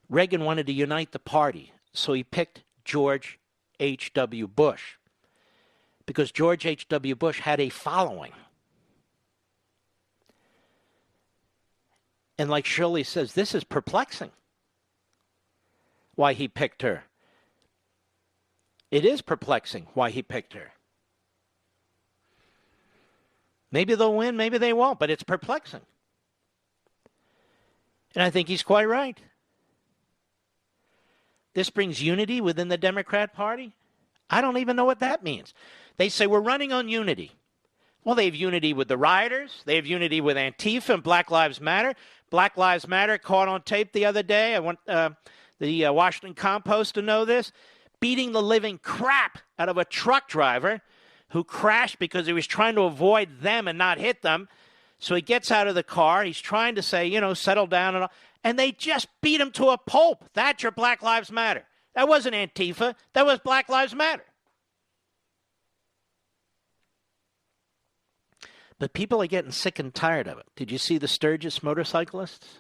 Reagan wanted to unite the party, so he picked George H.W. Bush because George H.W. Bush had a following. And like Shirley says, this is perplexing why he picked her. It is perplexing why he picked her. Maybe they'll win, maybe they won't, but it's perplexing. And I think he's quite right. This brings unity within the Democrat Party? I don't even know what that means. They say we're running on unity. Well, they have unity with the rioters. They have unity with Antifa and Black Lives Matter. Black Lives Matter caught on tape the other day. I want the Washington Compost to know this. Beating the living crap out of a truck driver who crashed because he was trying to avoid them and not hit them. So he gets out of the car. He's trying to say, settle down. And all. And they just beat him to a pulp. That's your Black Lives Matter. That wasn't Antifa. That was Black Lives Matter. But people are getting sick and tired of it. Did you see the Sturgis motorcyclists?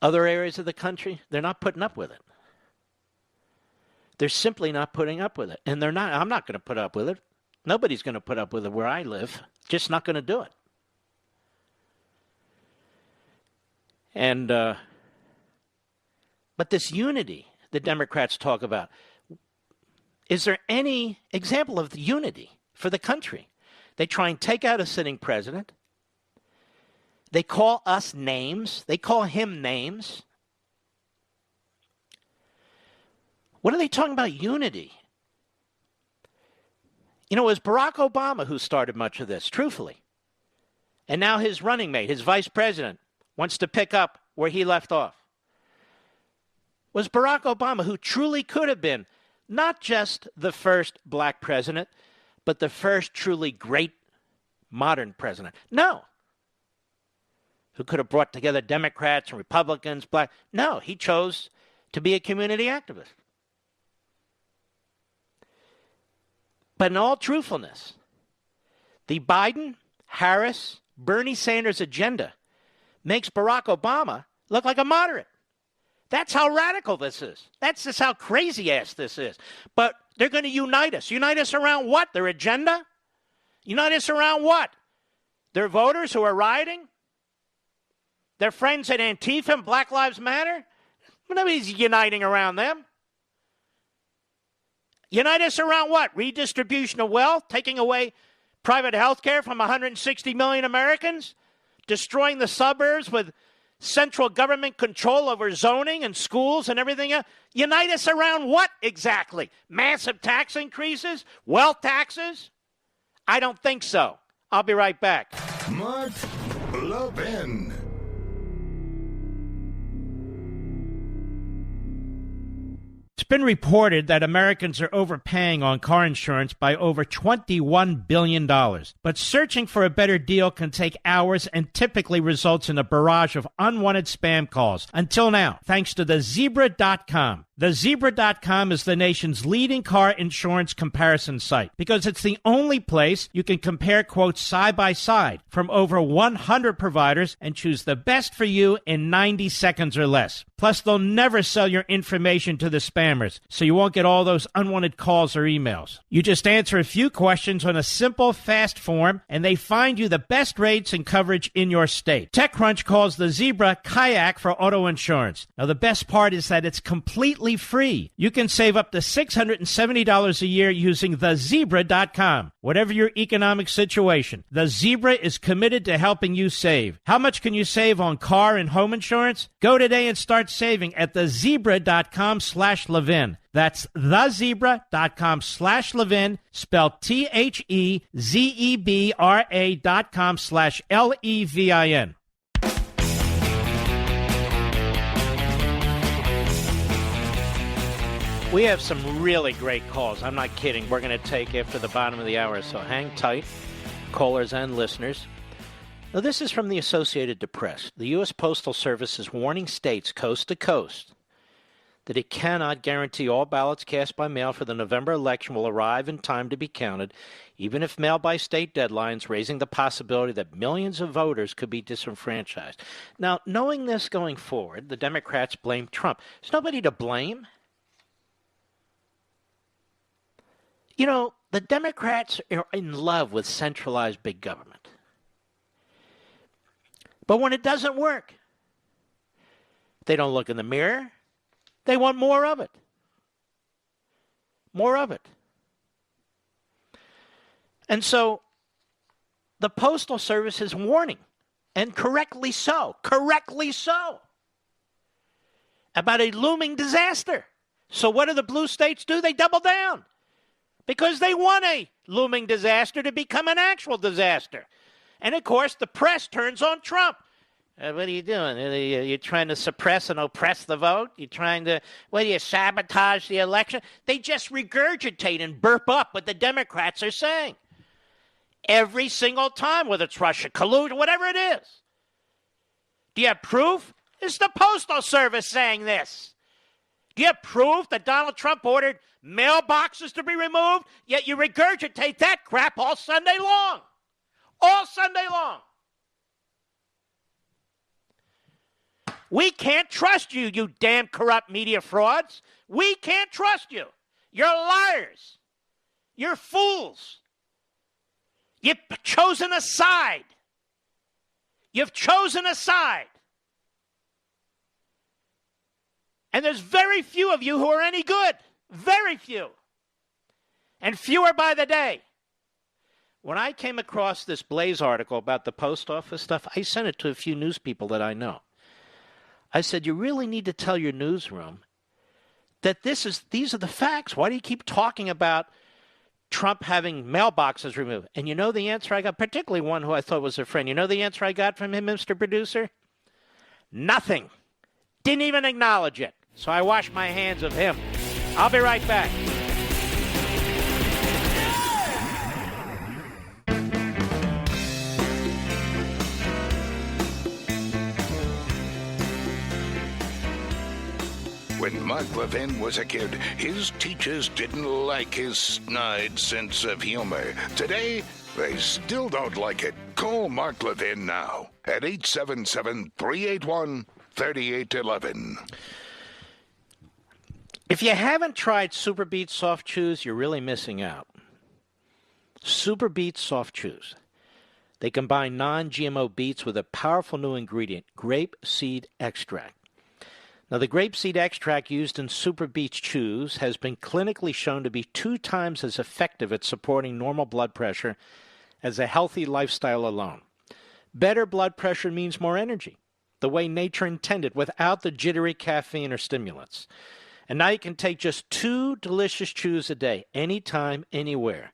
Other areas of the country, they're not putting up with it. They're simply not putting up with it. And they're not. I'm not going to put up with it. Nobody's going to put up with it where I live. Just not going to do it. And but this unity the Democrats talk about, is there any example of the unity for the country? They try and take out a sitting president. They call us names. They call him names. What are they talking about unity? It was Barack Obama who started much of this, truthfully. And now his running mate, his vice president, wants to pick up where he left off. It was Barack Obama who truly could have been not just the first black president, but the first truly great modern president. No. Who could have brought together Democrats and Republicans, black. No, he chose to be a community activist. But in all truthfulness, the Biden, Harris, Bernie Sanders agenda makes Barack Obama look like a moderate. That's how radical this is. That's just how crazy ass this is. But they're going to unite us. Unite us around what? Their agenda? Unite us around what? Their voters who are rioting? Their friends at Antifa and Black Lives Matter? Nobody's uniting around them. Unite us around what? Redistribution of wealth? Taking away private health care from 160 million Americans? Destroying the suburbs with central government control over zoning and schools and everything else? Unite us around what exactly? Massive tax increases? Wealth taxes? I don't think so. I'll be right back. Mark Levin. It's been reported that Americans are overpaying on car insurance by over $21 billion. But searching for a better deal can take hours and typically results in a barrage of unwanted spam calls. Until now, thanks to thezebra.com. TheZebra.com is the nation's leading car insurance comparison site because it's the only place you can compare quotes side by side from over 100 providers and choose the best for you in 90 seconds or less. Plus, they'll never sell your information to the spammers, so you won't get all those unwanted calls or emails. You just answer a few questions on a simple, fast form, and they find you the best rates and coverage in your state. TechCrunch calls the Zebra Kayak for auto insurance. Now, the best part is that it's completely free. You can save up to $670 a year using thezebra.com. Whatever your economic situation, the Zebra is committed to helping you save. How much can you save on car and home insurance? Go today and start saving at thezebra.com/Levin. That's thezebra.com/Levin, spelled THEZEBRA.com/LEVIN. We have some really great calls. I'm not kidding. We're going to take after the bottom of the hour, so hang tight, callers and listeners. Now, this is from the Associated Press. The U.S. Postal Service is warning states coast to coast that it cannot guarantee all ballots cast by mail for the November election will arrive in time to be counted, even if mailed by state deadlines, raising the possibility that millions of voters could be disenfranchised. Now, knowing this going forward, the Democrats blame Trump. There's nobody to blame. You know, the Democrats are in love with centralized big government. But when it doesn't work, they don't look in the mirror. They want more of it. More of it. And so the Postal Service is warning, and correctly so, about a looming disaster. So what do the blue states do? They double down because they want a looming disaster to become an actual disaster. And, of course, the press turns on Trump. What are you doing? You're trying to suppress and oppress the vote? You're trying to, sabotage the election? They just regurgitate and burp up what the Democrats are saying. Every single time, whether it's Russia collusion, whatever it is. Do you have proof? It's the Postal Service saying this. Do you have proof that Donald Trump ordered mailboxes to be removed? Yet you regurgitate that crap all Sunday long. All Sunday long. We can't trust you, you damn corrupt media frauds. We can't trust you. You're liars. You're fools. You've chosen a side. You've chosen a side. And there's very few of you who are any good. Very few. And fewer by the day. When I came across this Blaze article about the post office stuff, I sent it to a few news people that I know. I said, you really need to tell your newsroom that these are the facts. Why do you keep talking about Trump having mailboxes removed? And you know the answer I got, particularly one who I thought was a friend. You know the answer I got from him, Mr. Producer? Nothing. Didn't even acknowledge it. So I washed my hands of him. I'll be right back. When Mark Levin was a kid, his teachers didn't like his snide sense of humor. Today, they still don't like it. Call Mark Levin now at 877-381-3811. If you haven't tried Super Beets Soft Chews, you're really missing out. Super Beets Soft Chews. They combine non-GMO beets with a powerful new ingredient, grape seed extract. Now, the grape seed extract used in Super Beets Chews has been clinically shown to be 2 times as effective at supporting normal blood pressure as a healthy lifestyle alone. Better blood pressure means more energy, the way nature intended, without the jittery caffeine or stimulants. And now you can take just 2 delicious chews a day, anytime, anywhere,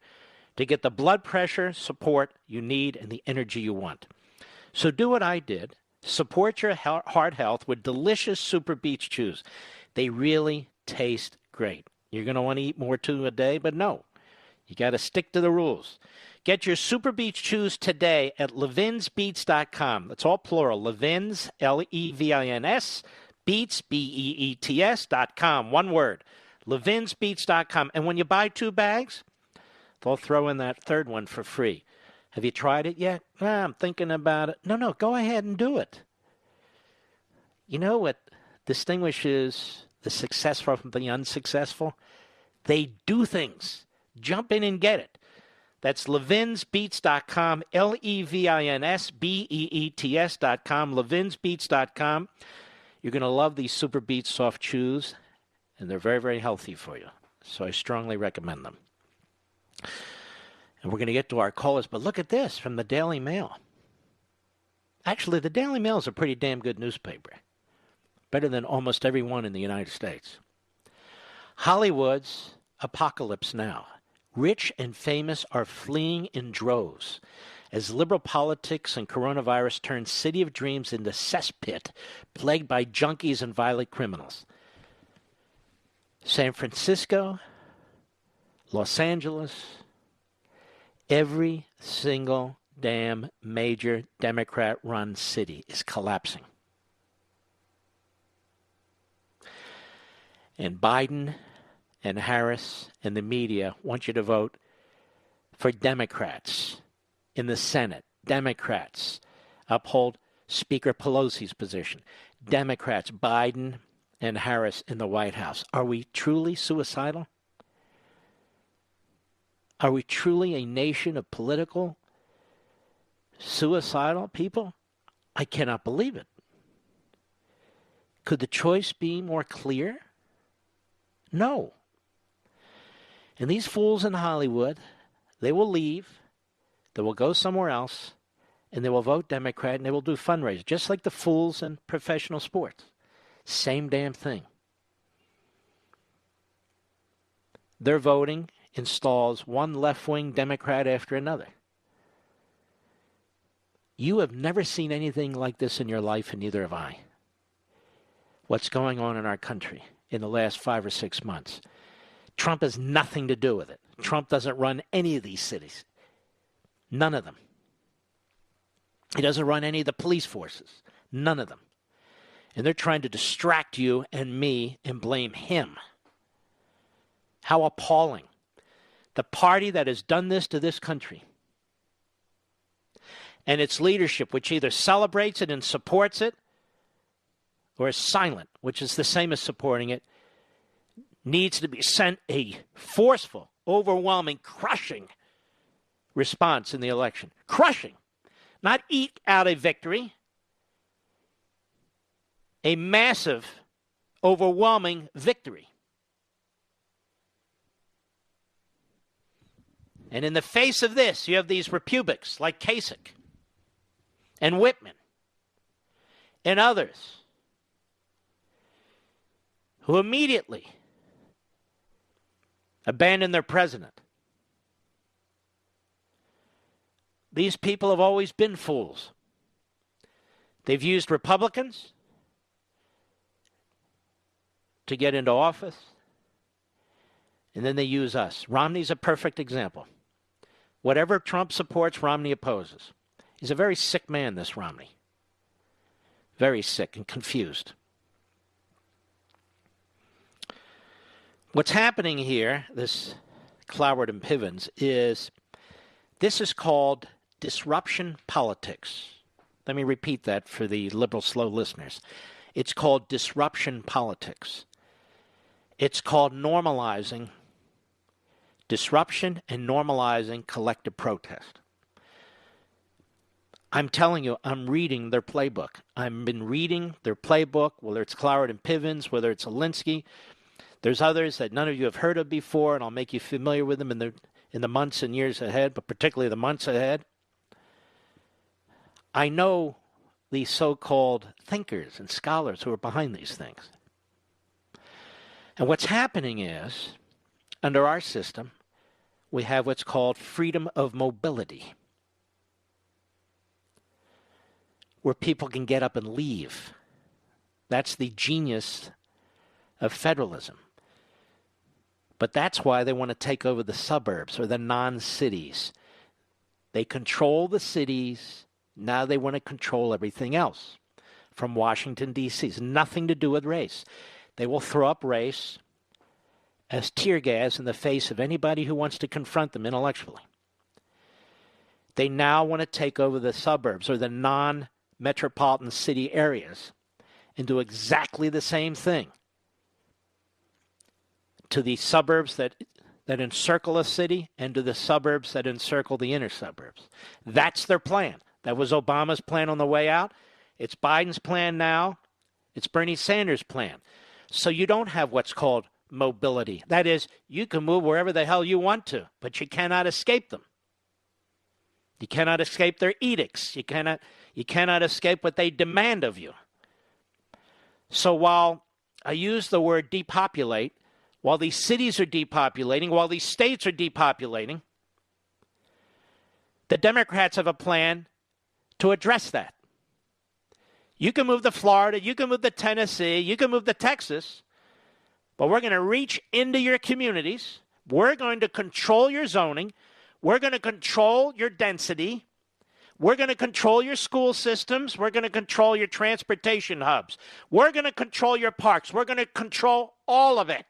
to get the blood pressure support you need and the energy you want. So do what I did. Support your heart health with delicious Super Beets Chews. They really taste great. You're going to want to eat more too a day, but no. You got to stick to the rules. Get your Super Beets Chews today at levinsbeets.com. That's all plural. Levins, Levins, Beets, Beets.com. One word. Levinsbeets.com. And when you buy 2 bags, they'll throw in that 3rd one for free. Have you tried it yet? I'm thinking about it. No, go ahead and do it. You know what distinguishes the successful from the unsuccessful? They do things. Jump in and get it. That's levinsbeets.com, Levinsbeets.com, levinsbeets.com. You're going to love these Super Beets Soft Chews, and they're very, very healthy for you. So I strongly recommend them. And we're going to get to our callers, but look at this from the Daily Mail. Actually, the Daily Mail is a pretty damn good newspaper. Better than almost every one in the United States. Hollywood's apocalypse now. Rich and famous are fleeing in droves as liberal politics and coronavirus turn city of dreams into cesspit plagued by junkies and violent criminals. San Francisco, Los Angeles, every single damn major Democrat-run city is collapsing. And Biden and Harris and the media want you to vote for Democrats in the Senate. Democrats uphold Speaker Pelosi's position. Democrats, Biden and Harris in the White House. Are we truly suicidal? Are we truly a nation of political suicidal people? I cannot believe it. Could the choice be more clear? No. And these fools in Hollywood, they will leave, they will go somewhere else, and they will vote Democrat, and they will do fundraisers, just like the fools in professional sports. Same damn thing. Their voting installs one left-wing Democrat after another. You have never seen anything like this in your life, and neither have I. What's going on in our country in the last 5 or 6 months. Trump has nothing to do with it. Trump doesn't run any of these cities. None of them. He doesn't run any of the police forces. None of them. And they're trying to distract you and me and blame him. How appalling. The party that has done this to this country and its leadership, which either celebrates it and supports it or is silent, which is the same as supporting it, needs to be sent a forceful, overwhelming, crushing response in the election. Crushing. Not eke out a victory. A massive, overwhelming victory. And in the face of this, you have these Republics like Kasich and Whitman and others who immediately abandoned their president. These people have always been fools. They've used Republicans to get into office, and then they use us. Romney's a perfect example. Whatever Trump supports, Romney opposes. He's a very sick man, this Romney. Very sick and confused. What's happening here, this Cloward and Pivens, is this is called disruption politics. Let me repeat that for the liberal slow listeners. It's called disruption politics. It's called normalizing disruption and normalizing collective protest. I'm telling you, I'm reading their playbook. I've been reading their playbook, whether it's Cloward and Pivens, whether it's Alinsky. There's others that none of you have heard of before, and I'll make you familiar with them in the months and years ahead, but particularly the months ahead. I know these so-called thinkers and scholars who are behind these things. And what's happening is, under our system, we have what's called freedom of mobility, where people can get up and leave. That's the genius of federalism. But that's why they want to take over the suburbs or the non-cities. They control the cities. Now they want to control everything else from Washington, D.C. It's nothing to do with race. They will throw up race as tear gas in the face of anybody who wants to confront them intellectually. They now want to take over the suburbs or the non-metropolitan city areas and do exactly the same thing to the suburbs that encircle a city and to the suburbs that encircle the inner suburbs. That's their plan. That was Obama's plan on the way out. It's Biden's plan now. It's Bernie Sanders' plan. So you don't have what's called mobility. That is, you can move wherever the hell you want to, but you cannot escape them. You cannot escape their edicts. You cannot escape what they demand of you. So while I use the word depopulate, while these cities are depopulating, while these states are depopulating, the Democrats have a plan to address that. You can move to Florida, you can move to Tennessee, you can move to Texas, but we're going to reach into your communities. We're going to control your zoning. We're going to control your density. We're going to control your school systems. We're going to control your transportation hubs. We're going to control your parks. We're going to control all of it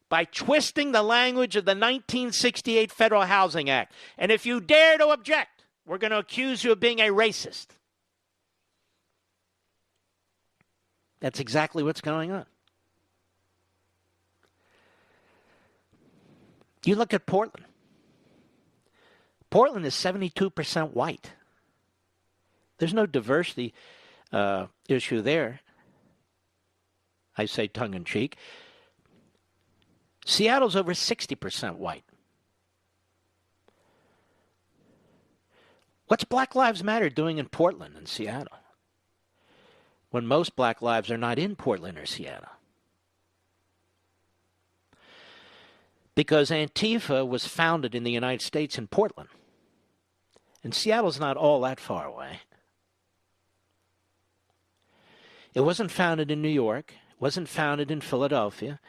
by twisting the language of the 1968 Federal Housing Act. And if you dare to object, we're going to accuse you of being a racist. That's exactly what's going on. You look at Portland. Portland is 72% white. There's no diversity issue there. I say tongue-in-cheek. Seattle's over 60% white. What's Black Lives Matter doing in Portland and Seattle when most black lives are not in Portland or Seattle? Because Antifa was founded in the United States in Portland. And Seattle's not all that far away. It wasn't founded in New York. It wasn't founded in Philadelphia.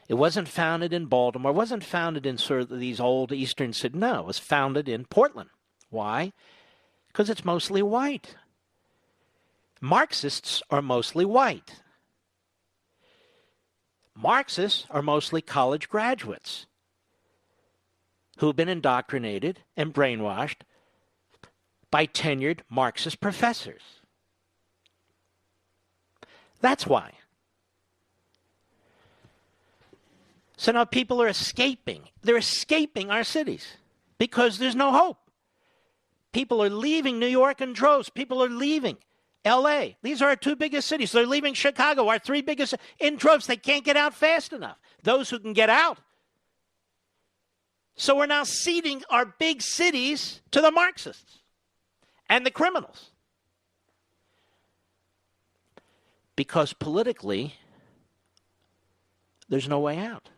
It wasn't founded in Baltimore. It wasn't founded in sort of these old eastern cities. No, it was founded in Portland. Why? Because it's mostly white. Marxists are mostly white. Marxists are mostly college graduates who've been indoctrinated and brainwashed by tenured Marxist professors. That's why. So now people are escaping. They're escaping our cities because there's no hope. People are leaving New York in droves. People are leaving L.A. These are our two biggest cities. They're leaving Chicago, our three biggest, in droves. They can't get out fast enough. Those who can get out. So we're now ceding our big cities to the Marxists and the criminals. Because politically, there's no way out.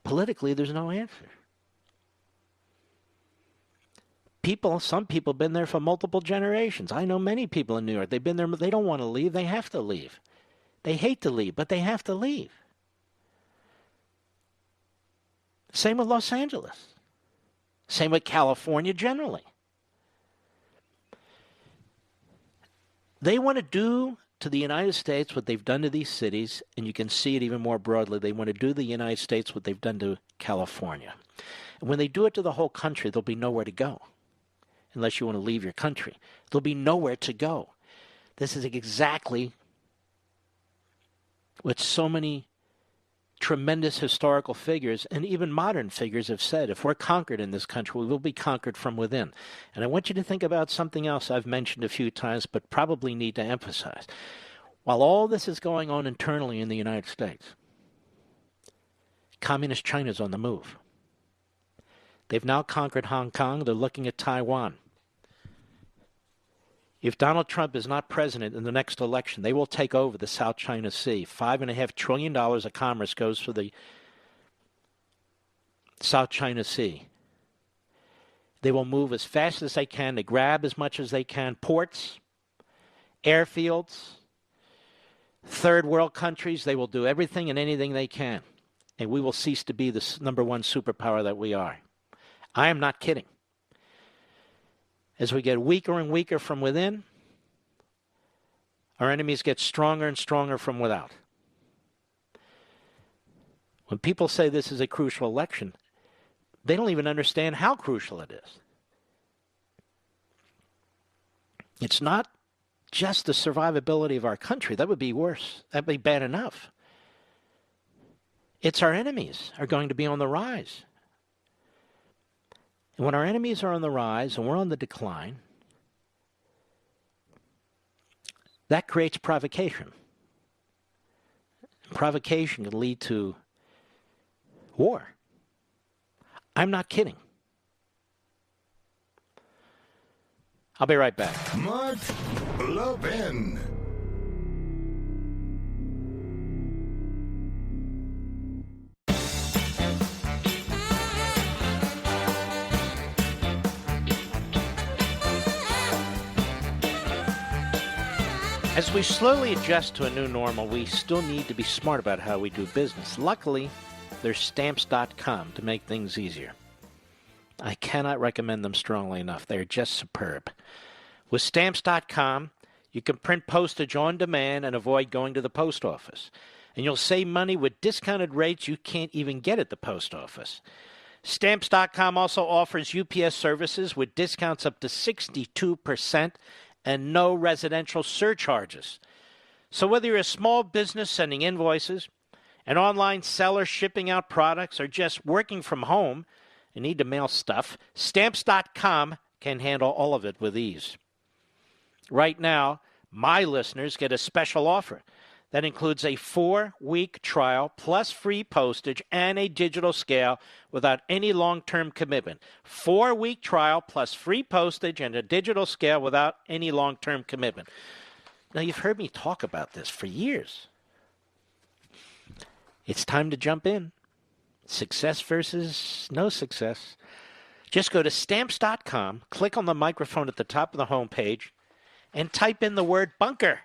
Politically, there's no answer. Some people have been there for multiple generations. I know many people in New York. They've been there. They don't want to leave. They have to leave. They hate to leave, but they have to leave. Same with Los Angeles. Same with California generally. They want to do to the United States what they've done to these cities, and you can see it even more broadly. They want to do to the United States what they've done to California. And when they do it to the whole country, there'll be nowhere to go. Unless you want to leave your country. There'll be nowhere to go. This is exactly what so many tremendous historical figures and even modern figures have said. If we're conquered in this country, we will be conquered from within. And I want you to think about something else I've mentioned a few times, but probably need to emphasize. While all this is going on internally in the United States, Communist China's on the move. They've now conquered Hong Kong. They're looking at Taiwan. If Donald Trump is not president in the next election, they will take over the South China Sea. $5.5 trillion of commerce goes through the South China Sea. They will move as fast as they can to grab as much as they can. Ports, airfields, third world countries, they will do everything and anything they can. And we will cease to be the number one superpower that we are. I am not kidding. As we get weaker and weaker from within, our enemies get stronger and stronger from without. When people say this is a crucial election, they don't even understand how crucial it is. It's not just the survivability of our country. That would be worse. That would be bad enough. It's our enemies are going to be on the rise. And when our enemies are on the rise and we're on the decline, that creates provocation. Provocation can lead to war. I'm not kidding. I'll be right back. Mark Levin. As we slowly adjust to a new normal, we still need to be smart about how we do business. Luckily, there's Stamps.com to make things easier. I cannot recommend them strongly enough. They're just superb. With Stamps.com, you can print postage on demand and avoid going to the post office. And you'll save money with discounted rates you can't even get at the post office. Stamps.com also offers UPS services with discounts up to 62% and no residential surcharges. So whether you're a small business sending invoices, an online seller shipping out products, or just working from home and need to mail stuff, Stamps.com can handle all of it with ease. Right now, my listeners get a special offer that includes a 4-week trial plus free postage and a digital scale without any long-term commitment. 4-week trial plus free postage and a digital scale without any long-term commitment. Now, you've heard me talk about this for years. It's time to jump in. Success versus no success. Just go to Stamps.com, click on the microphone at the top of the homepage, and type in the word bunker.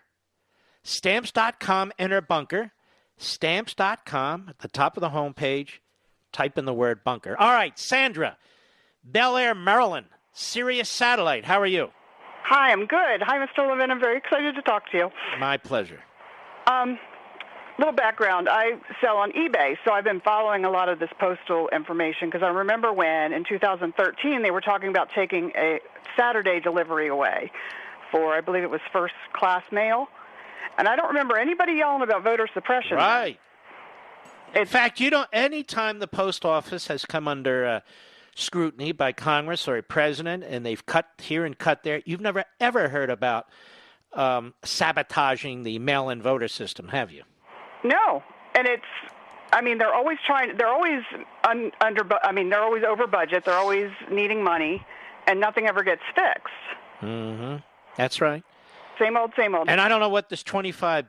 Stamps.com, enter bunker. Stamps.com, at the top of the homepage, type in the word bunker. All right, Sandra, Bel Air, Maryland, Sirius Satellite. How are you? Hi, I'm good. Hi, Mr. Levin. I'm very excited to talk to you. My pleasure. Little background. I sell on eBay, so I've been following a lot of this postal information because I remember when, in 2013, they were talking about taking a Saturday delivery away for, I believe it was first-class mail. And I don't remember anybody yelling about voter suppression. Right. In fact, anytime the post office has come under scrutiny by Congress or a president and they've cut here and cut there, you've never, ever heard about sabotaging the mail-in voter system, have you? No. And they're always they're always they're always over budget, they're always needing money, and nothing ever gets fixed. Mm-hmm. That's right. Same old, same old. And I don't know what this 25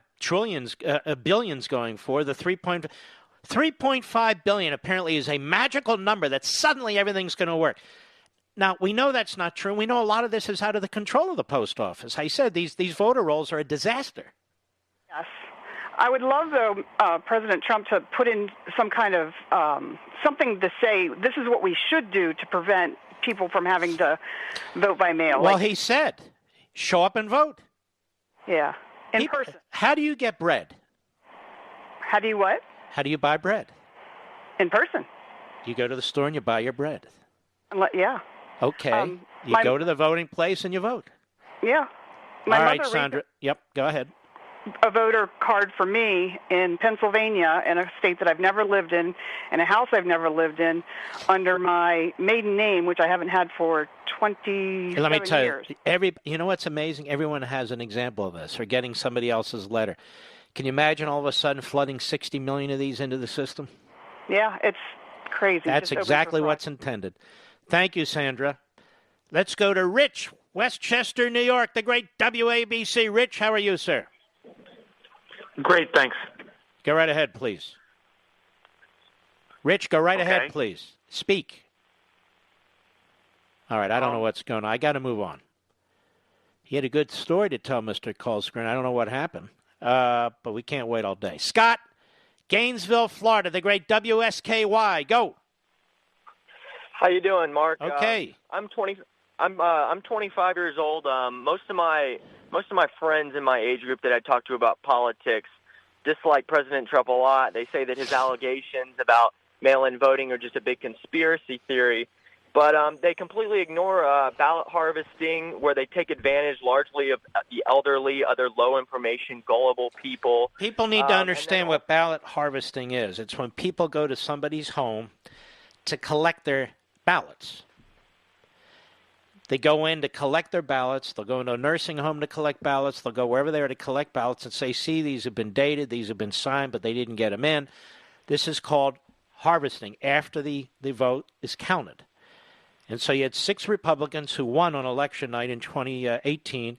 billion's going for. The 3.5 billion apparently is a magical number that suddenly everything's going to work. Now, we know that's not true. We know a lot of this is out of the control of the post office. I said these voter rolls are a disaster. Yes. I would love, though, President Trump to put in some kind of something to say this is what we should do to prevent people from having to vote by mail. Well, he said, show up and vote. Yeah. In person. How do you get bread? How do you what? How do you buy bread? In person. You go to the store and you buy your bread. Yeah. Okay. You go to the voting place and you vote. Yeah. All right, Sandra. Yep, go ahead. A voter card for me in Pennsylvania, in a state that I've never lived in a house I've never lived in, under my maiden name, which I haven't had for 27 Let me tell years. you know what's amazing? Everyone has an example of this, or getting somebody else's letter. Can you imagine all of a sudden flooding 60 million of these into the system? Yeah, it's crazy. That's exactly what's intended. Thank you, Sandra. Let's go to Rich, Westchester, New York, the great WABC. Rich, how are you, sir? Great, thanks. Go right ahead, please. Rich, go right ahead, please. Speak. All right, I don't know what's going on. I got to move on. He had a good story to tell, Mr. Callscreen. I don't know what happened, but we can't wait all day. Scott, Gainesville, Florida, the great WSKY. Go. How you doing, Mark? Okay. I'm 25 years old. Most of my friends in my age group that I talk to about politics dislike President Trump a lot. They say that his allegations about mail-in voting are just a big conspiracy theory. But they completely ignore ballot harvesting, where they take advantage largely of the elderly, other low-information, gullible people. People need to understand what ballot harvesting is. It's when people go to somebody's home to collect their ballots. They go in to collect their ballots. They'll go into a nursing home to collect ballots. They'll go wherever they are to collect ballots and say, see, these have been dated, these have been signed, but they didn't get them in. This is called harvesting after the vote is counted. And so you had 6 Republicans who won on election night in 2018,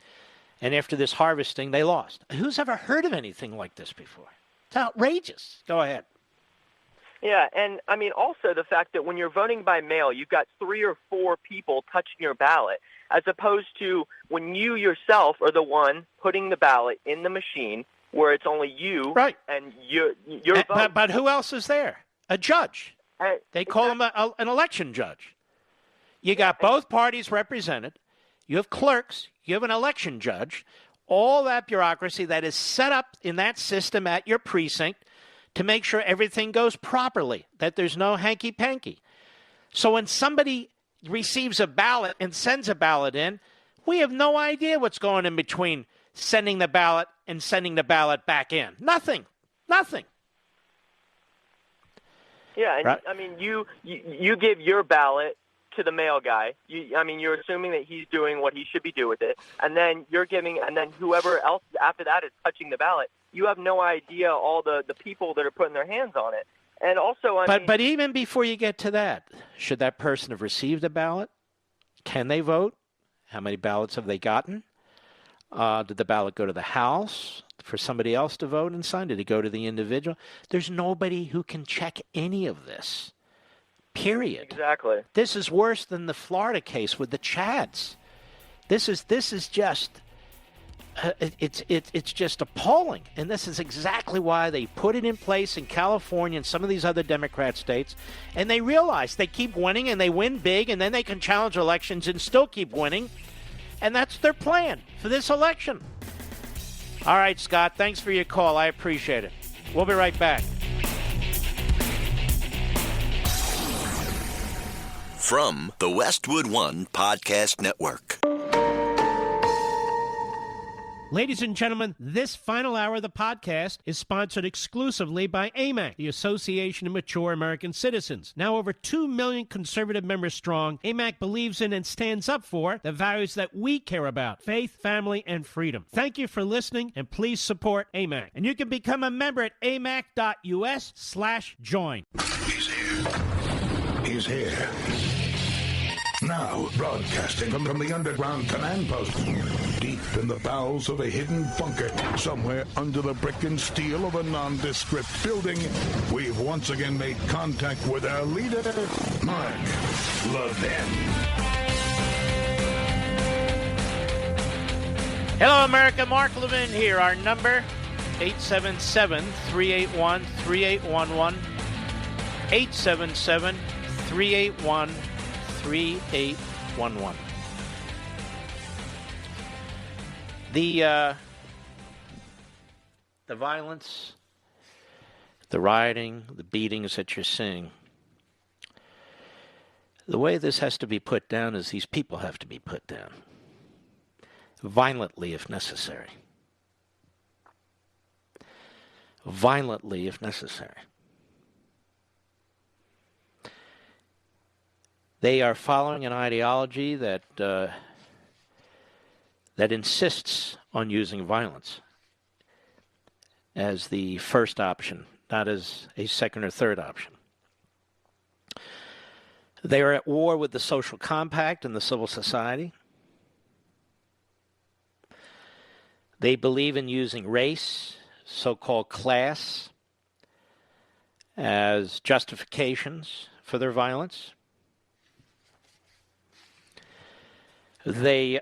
and after this harvesting, they lost. Who's ever heard of anything like this before? It's outrageous. Go ahead. Yeah, and I mean also the fact that when you're voting by mail, you've got 3 or 4 people touching your ballot, as opposed to when you yourself are the one putting the ballot in the machine, where it's only you and your vote. But who else is there? A judge. They call him an election judge. You got both parties represented. You have clerks. You have an election judge. All that bureaucracy that is set up in that system at your precinct to make sure everything goes properly, that there's no hanky-panky. So when somebody receives a ballot and sends a ballot in, we have no idea what's going in between sending the ballot and sending the ballot back in. Nothing. Yeah, and I mean, you give your ballot to the mail guy. You're assuming that he's doing what he should be doing with it, and then whoever else after that is touching the ballot. You have no idea all the people that are putting their hands on it. And also, but even before you get to that, should that person have received a ballot? Can they vote? How many ballots have they gotten? Did the ballot go to the House for somebody else to vote and sign? Did it go to the individual? There's nobody who can check any of this. Period. Exactly. This is worse than the Florida case with the Chads. This is just it's just appalling, and this is exactly why they put it in place in California and some of these other Democrat states. And they realize they keep winning, and they win big, and then they can challenge elections and still keep winning, and that's their plan for this election. All right, Scott, thanks for your call. I appreciate it. We'll be right back. From the Westwood One Podcast Network. Ladies and gentlemen, this final hour of the podcast is sponsored exclusively by AMAC, the Association of Mature American Citizens. Now over 2 million conservative members strong, AMAC believes in and stands up for the values that we care about: faith, family, and freedom. Thank you for listening, and please support AMAC. And you can become a member at amac.us/join. He's here. Now, broadcasting from the underground command post, deep in the bowels of a hidden bunker, somewhere under the brick and steel of a nondescript building, we've once again made contact with our leader, Mark Levin. Hello, America. Mark Levin here. Our number, 877-381-3811, 877-381-3811. The the violence, the rioting, the beatings that you're seeing, the way this has to be put down is these people have to be put down, violently if necessary. Violently if necessary. They are following an ideology that insists on using violence as the first option, not as a second or third option. They are at war with the social compact and the civil society. They believe in using race, so-called class, as justifications for their violence. They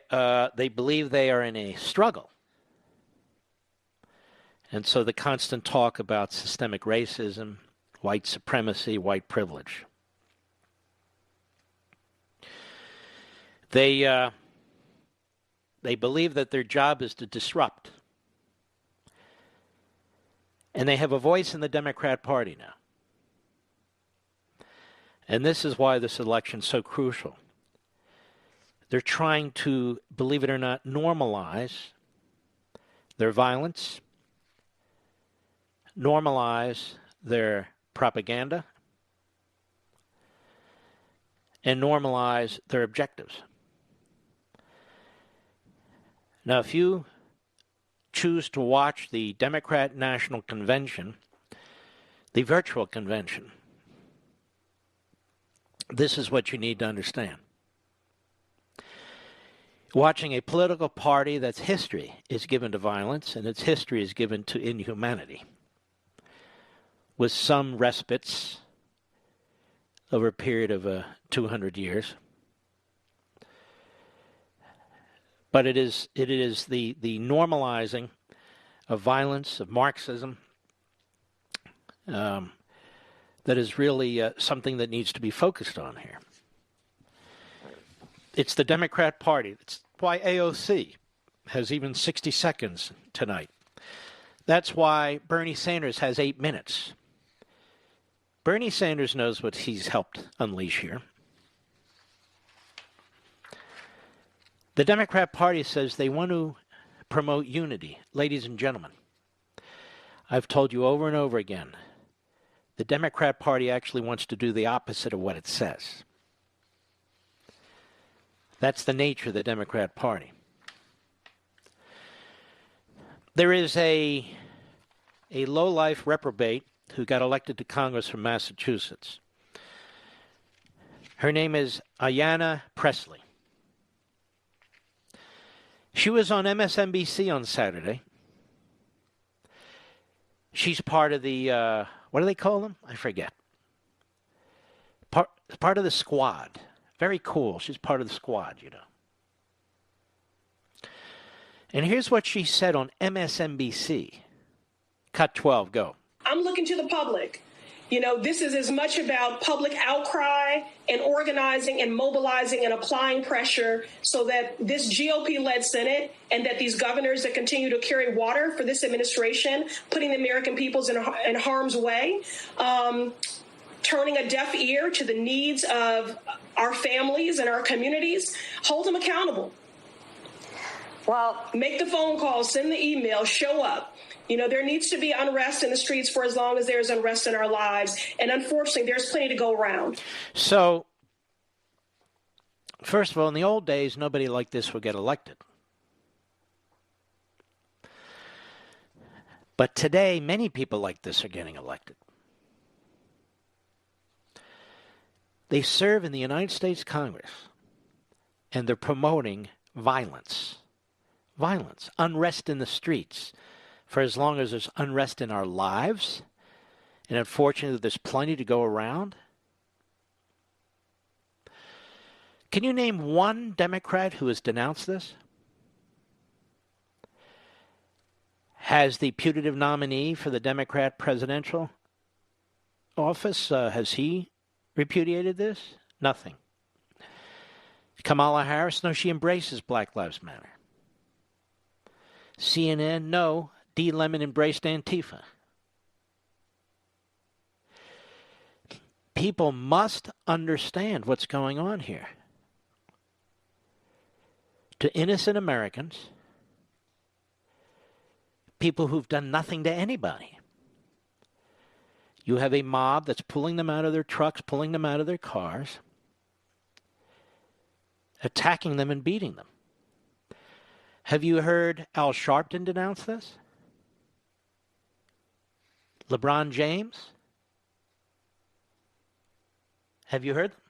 believe they are in a struggle. And so the constant talk about systemic racism, white supremacy, white privilege. They believe that their job is to disrupt. And they have a voice in the Democrat Party now. And this is why this election is so crucial. They're trying to, believe it or not, normalize their violence, normalize their propaganda, and normalize their objectives. Now, if you choose to watch the Democrat National Convention, the virtual convention, this is what you need to understand. Watching a political party that's history is given to violence and its history is given to inhumanity, with some respites over a period of 200 years. But it is the normalizing of violence, of Marxism, that is really something that needs to be focused on here. It's the Democrat Party. That's why AOC has even 60 seconds tonight. That's why Bernie Sanders has 8 minutes. Bernie Sanders knows what he's helped unleash here. The Democrat Party says they want to promote unity. Ladies and gentlemen, I've told you over and over again, the Democrat Party actually wants to do the opposite of what it says. That's the nature of the Democrat Party. There is a low-life reprobate who got elected to Congress from Massachusetts. Her name is Ayanna Pressley. She was on MSNBC on Saturday. She's part of the, what do they call them? I forget. Part of the squad. Very cool. She's part of the squad, you know. And here's what she said on MSNBC. Cut 12, go. I'm looking to the public. You know, this is as much about public outcry and organizing and mobilizing and applying pressure so that this GOP-led Senate and that these governors that continue to carry water for this administration, putting the American peoples in harm's way, turning a deaf ear to the needs of our families and our communities, hold them accountable. Well, make the phone call, send the email, show up. You know, there needs to be unrest in the streets for as long as there's unrest in our lives. And unfortunately, there's plenty to go around. So, first of all, in the old days, nobody like this would get elected. But today, many people like this are getting elected. They serve in the United States Congress, and they're promoting violence. Violence, unrest in the streets. For as long as there's unrest in our lives, and unfortunately there's plenty to go around. Can you name one Democrat who has denounced this? Has the putative nominee for the Democrat presidential office, has he repudiated this? Nothing. Kamala Harris, no, she embraces Black Lives Matter. CNN, no. Levin embraced Antifa. People must understand what's going on here. To innocent Americans, people who've done nothing to anybody, you have a mob that's pulling them out of their trucks, pulling them out of their cars, attacking them and beating them. Have you heard Al Sharpton denounce this? LeBron James? Have you heard them?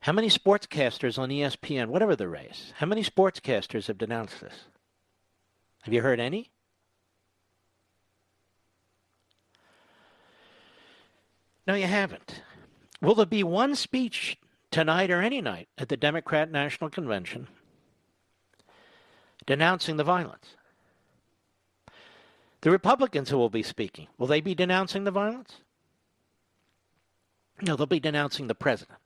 How many sportscasters on ESPN, whatever the race, how many sportscasters have denounced this? Have you heard any? No, you haven't. Will there be one speech tonight or any night at the Democrat National Convention denouncing the violence? The Republicans who will be speaking, will they be denouncing the violence? No, they'll be denouncing the president.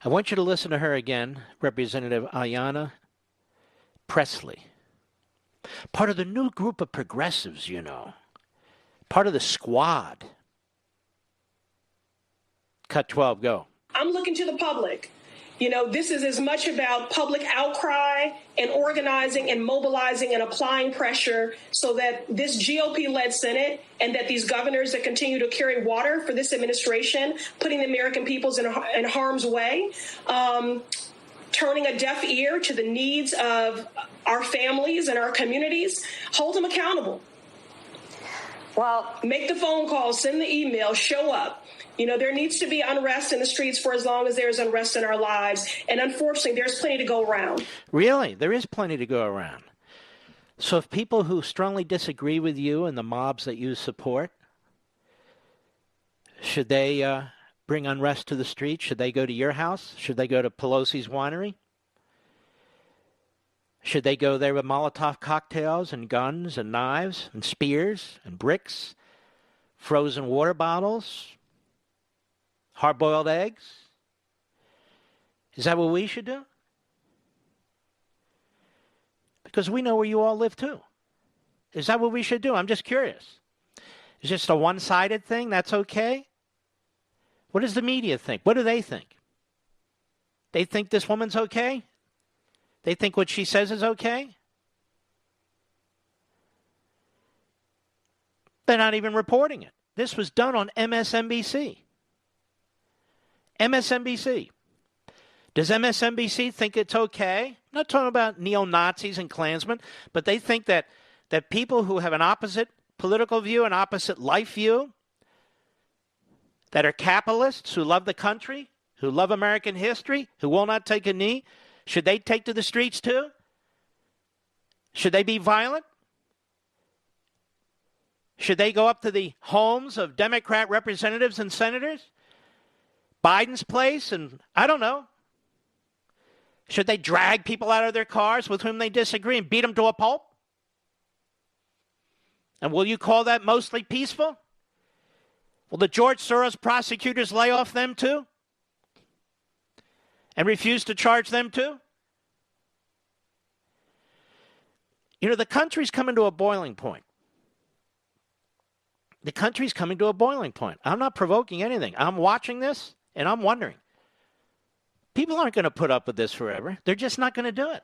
I want you to listen to her again, Representative Ayanna Pressley. Part of the new group of progressives, you know. Part of the squad. Cut 12, go. I'm looking to the public. You know, this is as much about public outcry and organizing and mobilizing and applying pressure so that this GOP-led Senate and that these governors that continue to carry water for this administration, putting the American peoples in harm's way, turning a deaf ear to the needs of our families and our communities, hold them accountable. Well, make the phone call, send the email, show up. You know, there needs to be unrest in the streets for as long as there's unrest in our lives. And unfortunately, there's plenty to go around. Really? There is plenty to go around. So if people who strongly disagree with you and the mobs that you support, should they bring unrest to the streets? Should they go to your house? Should they go to Pelosi's winery? Should they go there with Molotov cocktails and guns and knives and spears and bricks, frozen water bottles, hard-boiled eggs? Is that what we should do? Because we know where you all live too. Is that what we should do? I'm just curious. Is it just a one-sided thing? That's okay? What does the media think? What do they think? They think this woman's okay? They think what she says is okay? They're not even reporting it. This was done on MSNBC. MSNBC. Does MSNBC think it's okay? I'm not talking about neo-Nazis and Klansmen, but they think that people who have an opposite political view, an opposite life view, that are capitalists, who love the country, who love American history, who will not take a knee, should they take to the streets too? Should they be violent? Should they go up to the homes of Democrat representatives and senators? Biden's place, and I don't know. Should they drag people out of their cars with whom they disagree and beat them to a pulp? And will you call that mostly peaceful? Will the George Soros prosecutors lay off them too? And refuse to charge them too? You know, the country's coming to a boiling point. The country's coming to a boiling point. I'm not provoking anything. I'm watching this, and I'm wondering. People aren't going to put up with this forever. They're just not going to do it.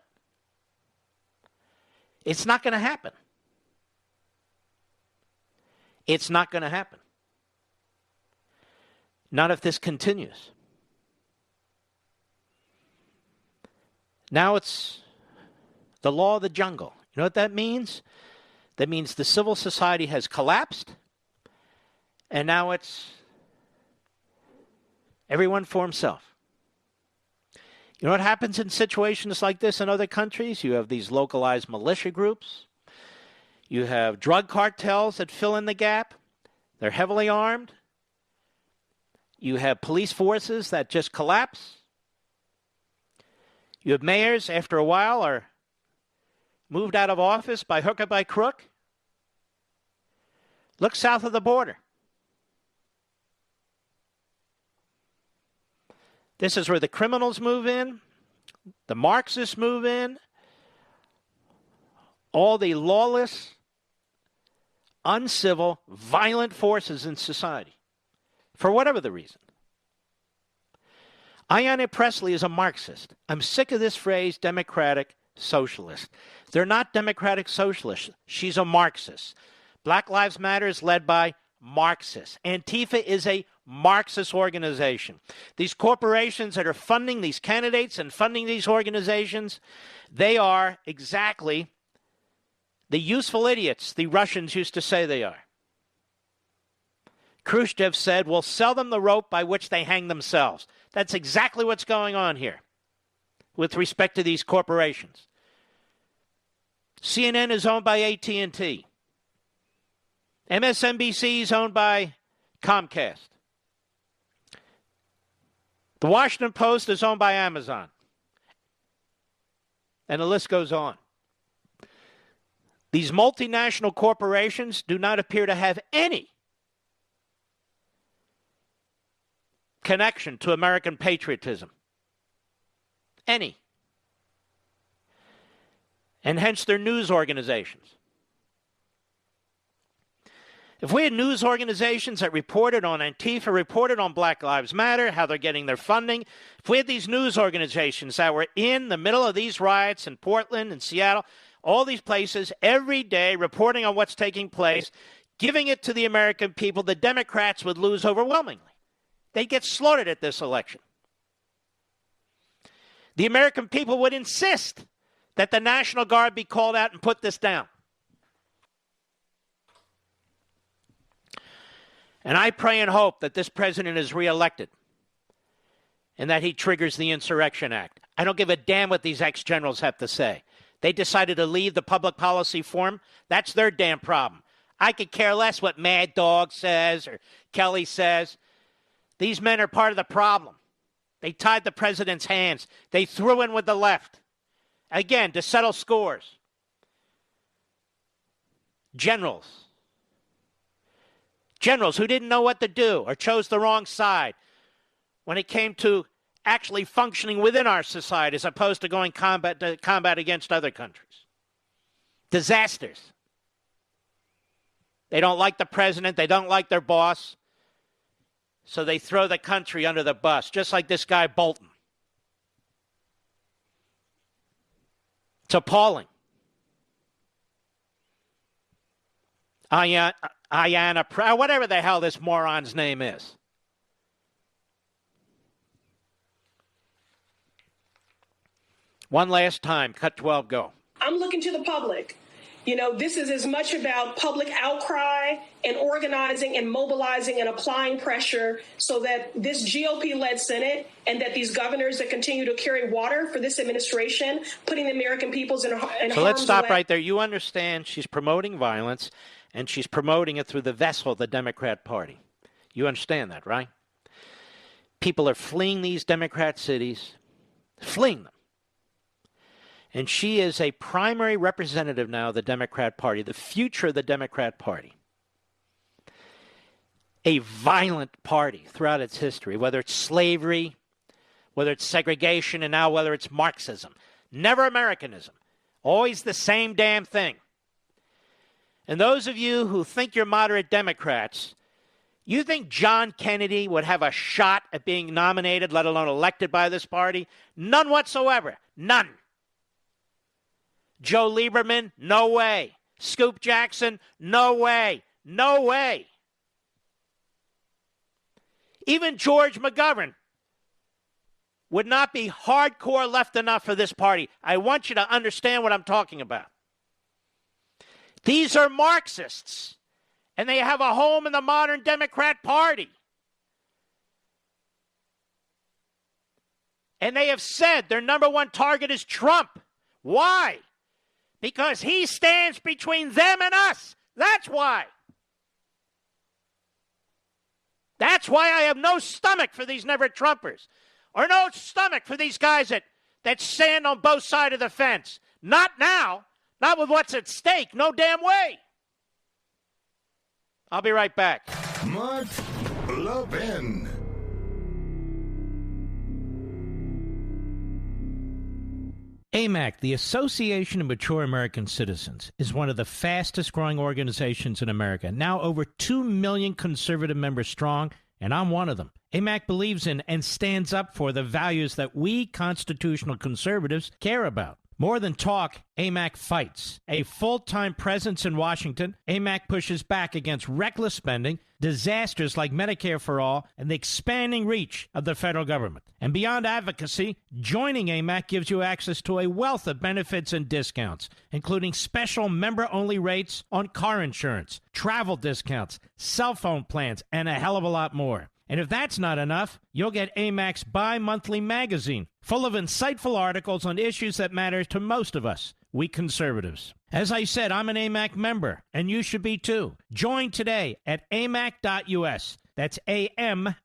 It's not going to happen. It's not going to happen. Not if this continues. Now it's the law of the jungle. You know what that means? That means the civil society has collapsed, and now it's everyone for himself. You know what happens in situations like this in other countries? You have these localized militia groups. You have drug cartels that fill in the gap. They're heavily armed. You have police forces that just collapse. You have mayors, after a while, are moved out of office by hook or by crook. Look south of the border. This is where the criminals move in. the Marxists move in, all the lawless, uncivil, violent forces in society, for whatever the reason. Ayanna Pressley is a Marxist. I'm sick of this phrase, democratic socialist. They're not democratic socialists. She's a Marxist. Black Lives Matter is led by Marxists. Antifa is a Marxist organization. These corporations that are funding these candidates and funding these organizations, they are exactly the useful idiots the Russians used to say they are. Khrushchev said, we'll sell them the rope by which they hang themselves. That's exactly what's going on here with respect to these corporations. CNN is owned by AT&T. MSNBC is owned by Comcast. The Washington Post is owned by Amazon. And the list goes on. These multinational corporations do not appear to have any connection to American patriotism. Any. And hence they're news organizations. If we had news organizations that reported on Antifa, reported on Black Lives Matter, how they're getting their funding, if we had these news organizations that were in the middle of these riots in Portland and Seattle, all these places, every day reporting on what's taking place, giving it to the American people, the Democrats would lose overwhelmingly. They'd get slaughtered at this election. The American people would insist that the National Guard be called out and put this down. And I pray and hope that this president is reelected and that he triggers the Insurrection Act. I don't give a damn what these ex-generals have to say. They decided to leave the public policy forum. That's their damn problem. I could care less what Mad Dog says or Kelly says. These men are part of the problem. They tied the president's hands. They threw in with the left. Again, to settle scores. Generals who didn't know what to do or chose the wrong side when it came to actually functioning within our society as opposed to going combat against other countries. Disasters. They don't like the president. They don't like their boss. So they throw the country under the bus, just like this guy Bolton. It's appalling. Ayanna, whatever the hell this moron's name is. One last time, cut 12, go. I'm looking to the public. You know, this is as much about public outcry and organizing and mobilizing and applying pressure so that this GOP-led Senate and that these governors that continue to carry water for this administration, putting the American peoples in harm's way. So let's stop right there. You understand she's promoting violence, and she's promoting it through the vessel of the Democrat Party. You understand that, right? People are fleeing these Democrat cities, fleeing them. And she is a primary representative now of the Democrat Party, the future of the Democrat Party. A violent party throughout its history, whether it's slavery, whether it's segregation, and now whether it's Marxism. Never Americanism. Always the same damn thing. And those of you who think you're moderate Democrats, you think John Kennedy would have a shot at being nominated, let alone elected by this party? None whatsoever. None. Joe Lieberman, no way. Scoop Jackson, no way. No way. Even George McGovern would not be hardcore left enough for this party. I want you to understand what I'm talking about. These are Marxists, and they have a home in the modern Democrat Party. And they have said their number one target is Trump. Why? Because he stands between them and us. That's why. That's why I have no stomach for these never-Trumpers. Or no stomach for these guys that stand on both sides of the fence. Not now. Not with what's at stake. No damn way. I'll be right back. Mark Levin. AMAC, the Association of Mature American Citizens, is one of the fastest-growing organizations in America, now over 2 million conservative members strong, and I'm one of them. AMAC believes in and stands up for the values that we constitutional conservatives care about. More than talk, AMAC fights. A full-time presence in Washington, AMAC pushes back against reckless spending, disasters like Medicare for All, and the expanding reach of the federal government. And beyond advocacy, joining AMAC gives you access to a wealth of benefits and discounts, including special member-only rates on car insurance, travel discounts, cell phone plans, and a hell of a lot more. And if that's not enough, you'll get AMAC's bi-monthly magazine, full of insightful articles on issues that matter to most of us, we conservatives. As I said, I'm an AMAC member, and you should be too. Join today at amac.us. That's AMAC.us.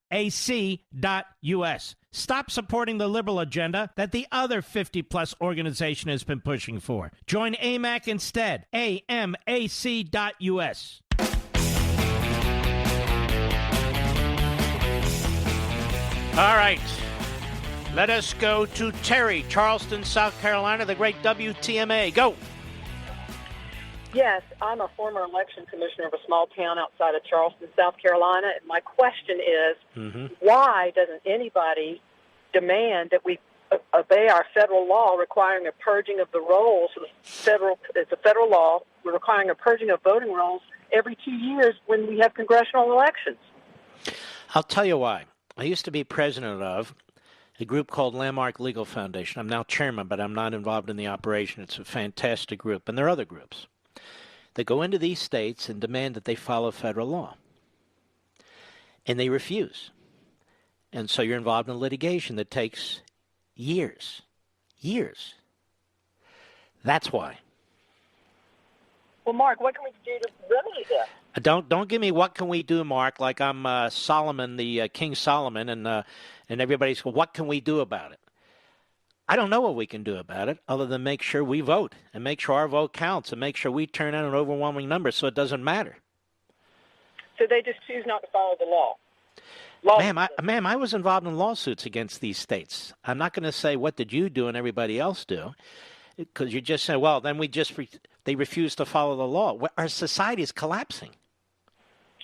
Stop supporting the liberal agenda that the other 50-plus organization has been pushing for. Join AMAC instead. AMAC.us. All right. Let us go to Terry, Charleston, South Carolina, the great WTMA. Go. Yes, I'm a former election commissioner of a small town outside of Charleston, South Carolina, and my question is, why doesn't anybody demand that we obey our federal law requiring a purging of the rolls? It's a federal law. We're requiring a purging of voting rolls every 2 years when we have congressional elections. I'll tell you why. I used to be president of a group called Landmark Legal Foundation. I'm now chairman, but I'm not involved in the operation. It's a fantastic group. And there are other groups that go into these states and demand that they follow federal law. And they refuse. And so you're involved in litigation that takes years. Years. That's why. Well, Mark, what can we do to remedy this? Don't give me what can we do, Mark, like I'm Solomon, the King Solomon, and everybody's going, what can we do about it? I don't know what we can do about it other than make sure we vote and make sure our vote counts and make sure we turn out an overwhelming number so it doesn't matter. So they just choose not to follow the law. Ma'am, I was involved in lawsuits against these states. I'm not going to say what did you do and everybody else do, because you just say, well, then they refuse to follow the law. Our society is collapsing.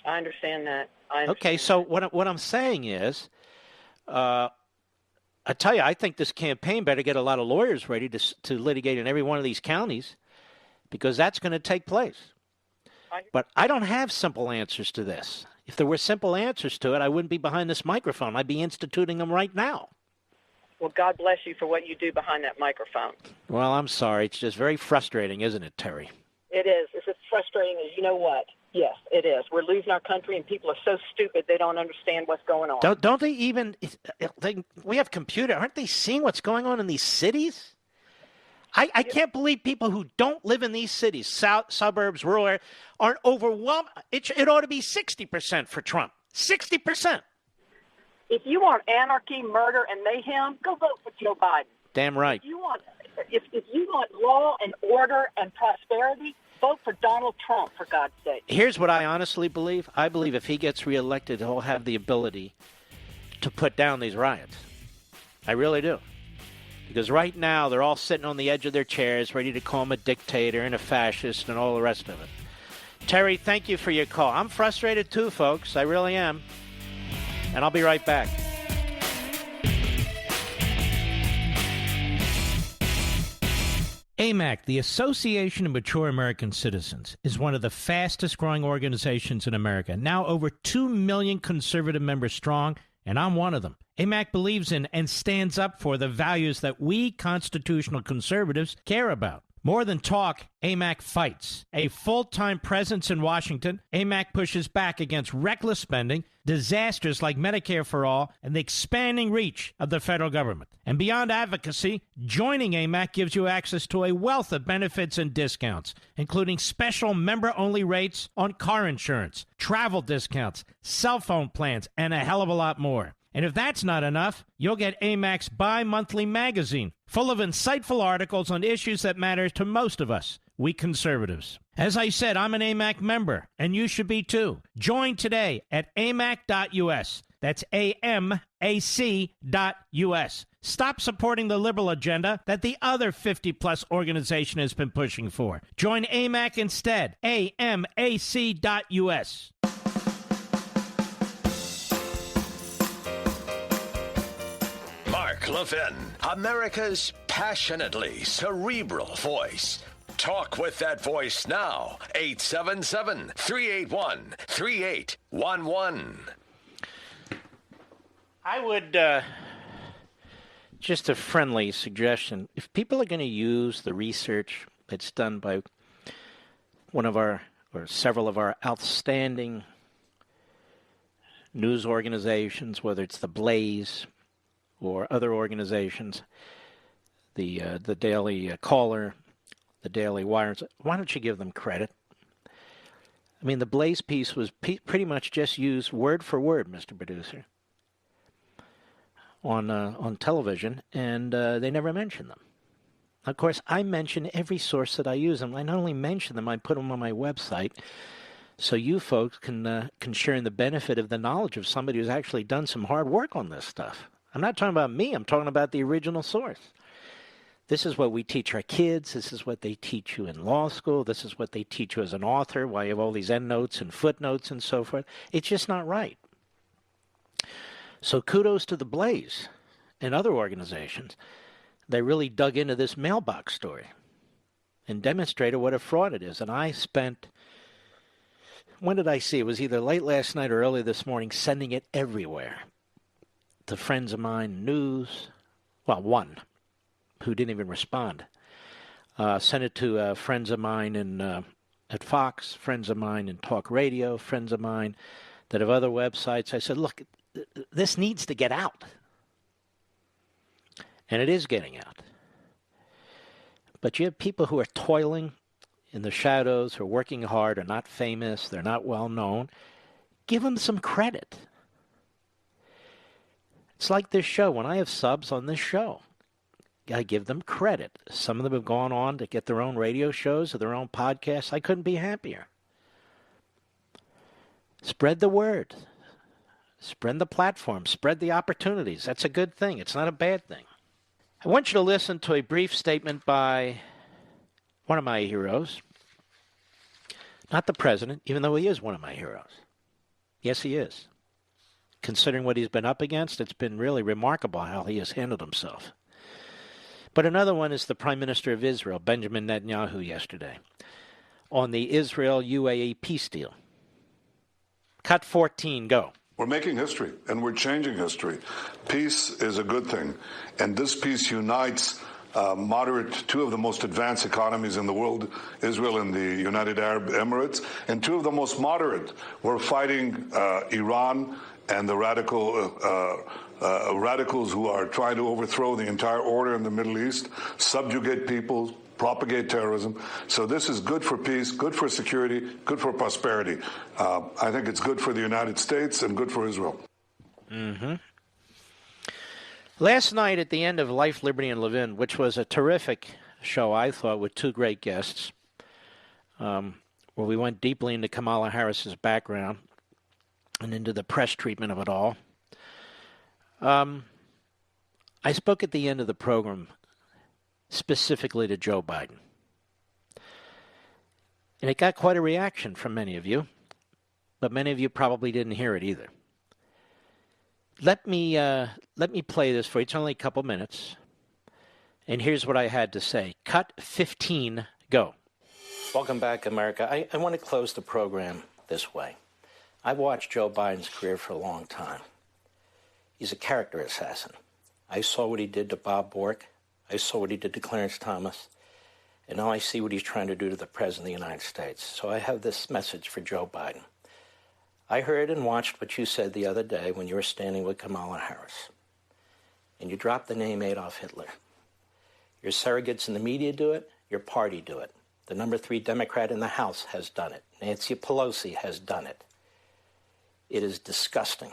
I understand that. Okay, so what I'm saying is, I tell you, I think this campaign better get a lot of lawyers ready to litigate in every one of these counties, because that's going to take place. But I don't have simple answers to this. If there were simple answers to it, I wouldn't be behind this microphone. I'd be instituting them right now. Well, God bless you for what you do behind that microphone. Well, I'm sorry. It's just very frustrating, isn't it, Terry? It is. It's as frustrating as you know what. Yes, it is. We're losing our country, and people are so stupid they don't understand what's going on. Don't they even we have computer. Aren't they seeing what's going on in these cities? I can't believe people who don't live in these cities, suburbs, rural, aren't overwhelmed. It ought to be 60% for Trump. 60%. If you want anarchy, murder, and mayhem, go vote for Joe Biden. Damn right. If you want law and order and prosperity, vote for Donald Trump, for God's sake. Here's what I honestly believe. I believe if he gets reelected, he'll have the ability to put down these riots. I really do. Because right now, they're all sitting on the edge of their chairs, ready to call him a dictator and a fascist and all the rest of it. Terry, thank you for your call. I'm frustrated too, folks. I really am. And I'll be right back. AMAC, the Association of Mature American Citizens, is one of the fastest-growing organizations in America, now over 2 million conservative members strong, and I'm one of them. AMAC believes in and stands up for the values that we constitutional conservatives care about. More than talk, AMAC fights. A full-time presence in Washington, AMAC pushes back against reckless spending, disasters like Medicare for All, and the expanding reach of the federal government. And beyond advocacy, joining AMAC gives you access to a wealth of benefits and discounts, including special member-only rates on car insurance, travel discounts, cell phone plans, and a hell of a lot more. And if that's not enough, you'll get AMAC's bi-monthly magazine, full of insightful articles on issues that matter to most of us, we conservatives. As I said, I'm an AMAC member, and you should be too. Join today at amac.us. That's AMAC.us. Stop supporting the liberal agenda that the other 50-plus organization has been pushing for. Join AMAC instead. AMAC.us. Mark Levin, America's passionately cerebral voice. Talk with that voice now. 877-381-3811. I would, just a friendly suggestion, if people are going to use the research that's done by one of our, or several of our outstanding news organizations, whether it's the Blaze or other organizations, the Daily Caller, the Daily Wire, why don't you give them credit? I mean, the Blaze piece was pretty much just used word for word, Mr. Producer, on television, and they never mentioned them. Of course, I mention every source that I use, and I not only mention them, I put them on my website, so you folks can share in the benefit of the knowledge of somebody who's actually done some hard work on this stuff. I'm not talking about me. I'm talking about the original source. This is what we teach our kids. This is what they teach you in law school. This is what they teach you as an author, why you have all these endnotes and footnotes and so forth. It's just not right. So kudos to the Blaze and other organizations. They really dug into this mailbox story and demonstrated what a fraud it is. And I spent, when did I see it? It was either late last night or early this morning, sending it everywhere to friends of mine, news, well, one who didn't even respond. Sent it to friends of mine at Fox, friends of mine in talk radio, friends of mine that have other websites. I said, look, this needs to get out. And it is getting out. But you have people who are toiling in the shadows, who are working hard, are not famous, they're not well known. Give them some credit. It's like this show. When I have subs on this show, I give them credit. Some of them have gone on to get their own radio shows or their own podcasts. I couldn't be happier. Spread the word. Spread the platform. Spread the opportunities. That's a good thing. It's not a bad thing. I want you to listen to a brief statement by one of my heroes. Not the president, even though he is one of my heroes. Yes, he is. Considering what he's been up against, it's been really remarkable how he has handled himself. But another one is the Prime Minister of Israel, Benjamin Netanyahu, yesterday, on the Israel-UAE peace deal. Cut 14, go. We're making history, and we're changing history. Peace is a good thing, and this peace unites two of the most advanced economies in the world, Israel and the United Arab Emirates, and two of the most moderate. We're fighting Iran and the radicals who are trying to overthrow the entire order in the Middle East, subjugate people, propagate terrorism. So this is good for peace, good for security, good for prosperity. I think it's good for the United States and good for Israel. Mm-hmm. Last night at the end of Life, Liberty, and Levin, which was a terrific show, I thought, with two great guests, where we went deeply into Kamala Harris's background and into the press treatment of it all. I spoke at the end of the program specifically to Joe Biden. And it got quite a reaction from many of you, but many of you probably didn't hear it either. Let me play this for you. It's only a couple minutes. And here's what I had to say. Cut 15, go. Welcome back, America. I want to close the program this way. I've watched Joe Biden's career for a long time. He's a character assassin. I saw what he did to Bob Bork. I saw what he did to Clarence Thomas. And now I see what he's trying to do to the President of the United States. So I have this message for Joe Biden. I heard and watched what you said the other day when you were standing with Kamala Harris. And you dropped the name Adolf Hitler. Your surrogates in the media do it. Your party do it. The number 3 Democrat in the House has done it. Nancy Pelosi has done it. It is disgusting.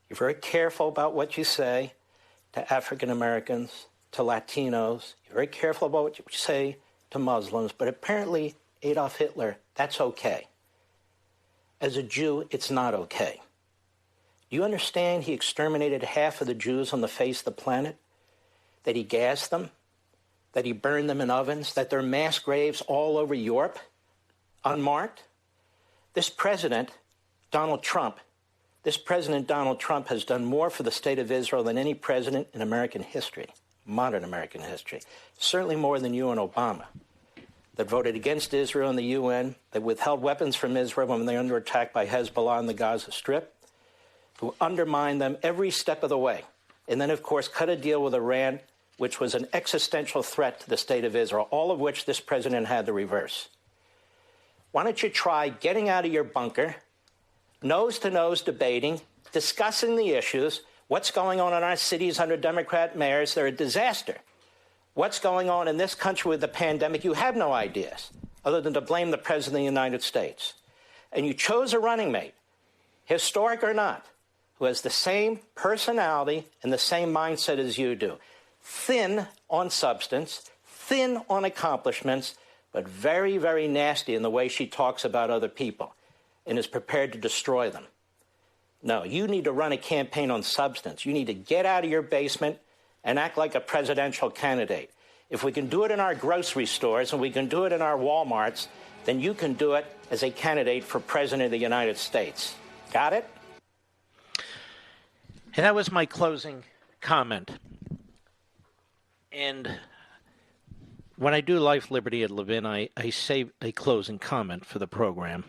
You're very careful about what you say to African Americans, to Latinos. You're very careful about what you say to Muslims. But apparently, Adolf Hitler, that's okay. As a Jew, it's not okay. Do you understand he exterminated half of the Jews on the face of the planet? That he gassed them? That he burned them in ovens? That there are mass graves all over Europe, unmarked? This president, Donald Trump, has done more for the state of Israel than any president in American history, modern American history. Certainly more than you and Obama, that voted against Israel in the UN, that withheld weapons from Israel when they were under attack by Hezbollah in the Gaza Strip, who undermined them every step of the way. And then, of course, cut a deal with Iran, which was an existential threat to the state of Israel, all of which this president had to reverse. Why don't you try getting out of your bunker, nose-to-nose debating, discussing the issues, what's going on in our cities under Democrat mayors? They're a disaster. What's going on in this country with the pandemic? You have no ideas other than to blame the President of the United States. And you chose a running mate, historic or not, who has the same personality and the same mindset as you do. Thin on substance, thin on accomplishments, but very, very nasty in the way she talks about other people and is prepared to destroy them. No, you need to run a campaign on substance. You need to get out of your basement and act like a presidential candidate. If we can do it in our grocery stores and we can do it in our Walmarts, then you can do it as a candidate for President of the United States. Got it? And that was my closing comment. And when I do Life, Liberty at Levin, I say a closing comment for the program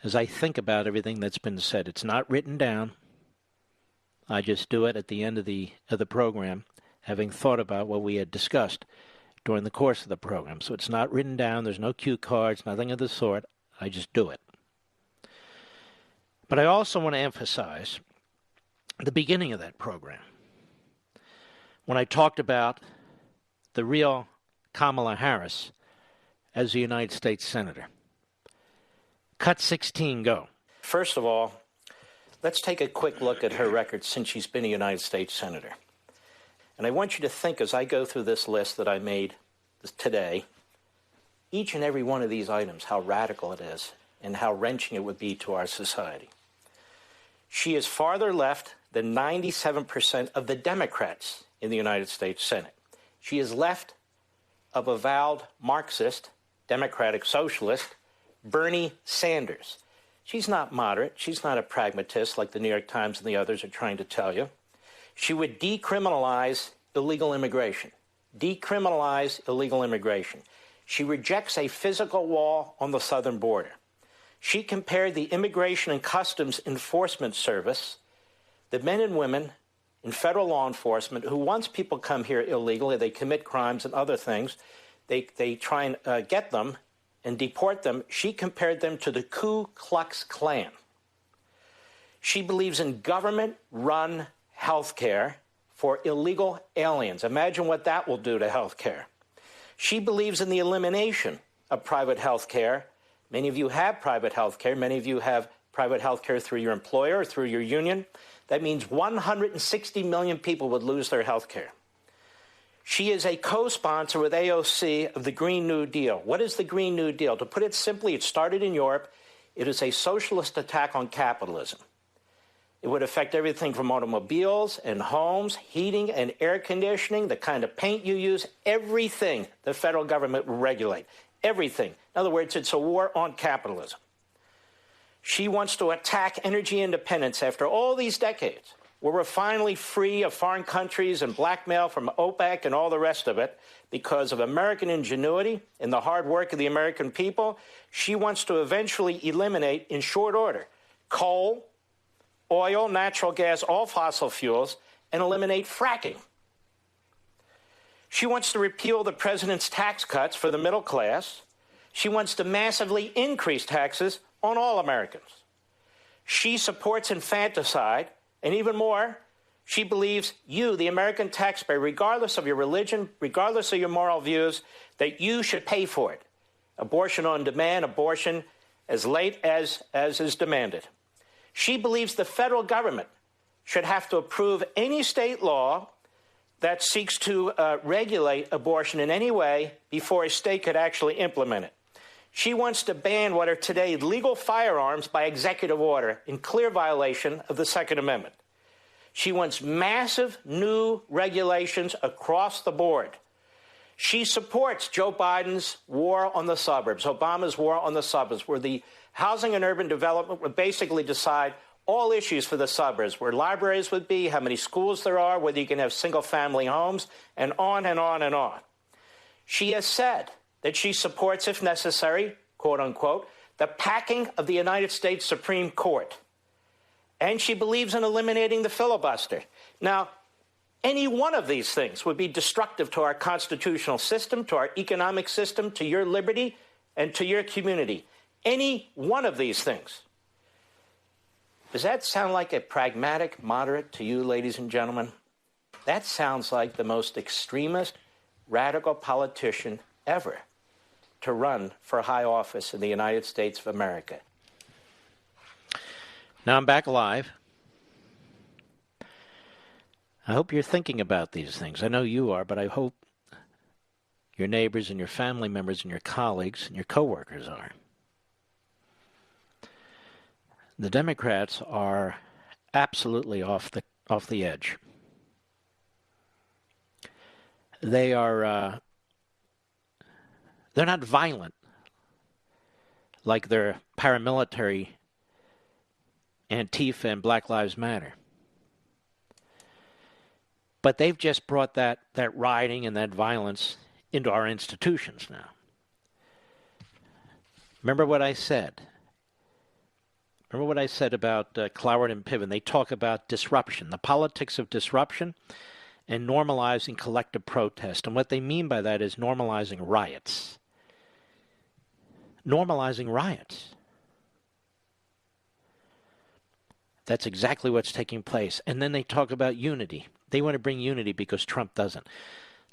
as I think about everything that's been said. It's not written down. I just do it at the end of the program, having thought about what we had discussed during the course of the program. So it's not written down. There's no cue cards, nothing of the sort. I just do it. But I also want to emphasize the beginning of that program, when I talked about the real Kamala Harris as a United States Senator. Cut 16, go. First of all, let's take a quick look at her record since she's been a United States Senator. And I want you to think, as I go through this list that I made today, each and every one of these items, how radical it is and how wrenching it would be to our society. She is farther left than 97% of the Democrats in the United States Senate. She is left of avowed Marxist, democratic socialist, Bernie Sanders. She's not moderate. She's not a pragmatist like the New York Times and the others are trying to tell you. She would decriminalize illegal immigration. Decriminalize illegal immigration. She rejects a physical wall on the southern border. She compared the Immigration and Customs Enforcement Service, the men and women in federal law enforcement who, once people come here illegally, they commit crimes and other things, they try and get them and deport them. She compared them to the Ku Klux Klan. She believes in government-run health care for illegal aliens. Imagine what that will do to health care. She believes in the elimination of private health care. Many of you have private health care. Many of you have private health care through your employer or through your union. That means 160 million people would lose their health care. She is a co-sponsor with AOC of the Green New Deal. What is the Green New Deal? To put it simply, it started in Europe. It is a socialist attack on capitalism. It would affect everything from automobiles and homes, heating and air conditioning, the kind of paint you use, everything the federal government will regulate. Everything. In other words, it's a war on capitalism. She wants to attack energy independence after all these decades, where we're finally free of foreign countries and blackmail from OPEC and all the rest of it because of American ingenuity and the hard work of the American people. She wants to eventually eliminate, in short order, coal, oil, natural gas, all fossil fuels, and eliminate fracking. She wants to repeal the president's tax cuts for the middle class. She wants to massively increase taxes on all Americans. She supports infanticide, and even more, she believes you, the American taxpayer, regardless of your religion, regardless of your moral views, that you should pay for it. Abortion on demand, abortion as late as is demanded. She believes the federal government should have to approve any state law that seeks to regulate abortion in any way before a state could actually implement it. She wants to ban what are today legal firearms by executive order in clear violation of the Second Amendment. She wants massive new regulations across the board. She supports Joe Biden's war on the suburbs, Obama's war on the suburbs, where the Housing and Urban Development would basically decide all issues for the suburbs, where libraries would be, how many schools there are, whether you can have single-family homes, and on and on and on. She has said that she supports, if necessary, quote unquote, the packing of the United States Supreme Court. And she believes in eliminating the filibuster. Now, any one of these things would be destructive to our constitutional system, to our economic system, to your liberty, and to your community. Any one of these things. Does that sound like a pragmatic moderate to you, ladies and gentlemen? That sounds like the most extremist, radical politician ever to run for high office in the United States of America. Now I'm back live. I hope you're thinking about these things. I know you are, but I hope your neighbors and your family members and your colleagues and your coworkers are. The Democrats are absolutely off the edge. They are they're not violent like their paramilitary Antifa and Black Lives Matter. But they've just brought that rioting and that violence into our institutions now. Remember what I said. Remember what I said about Cloward and Piven. They talk about disruption, the politics of disruption, and normalizing collective protest. And what they mean by that is normalizing riots. Normalizing riots. That's exactly what's taking place. And then they talk about unity. They want to bring unity because Trump doesn't.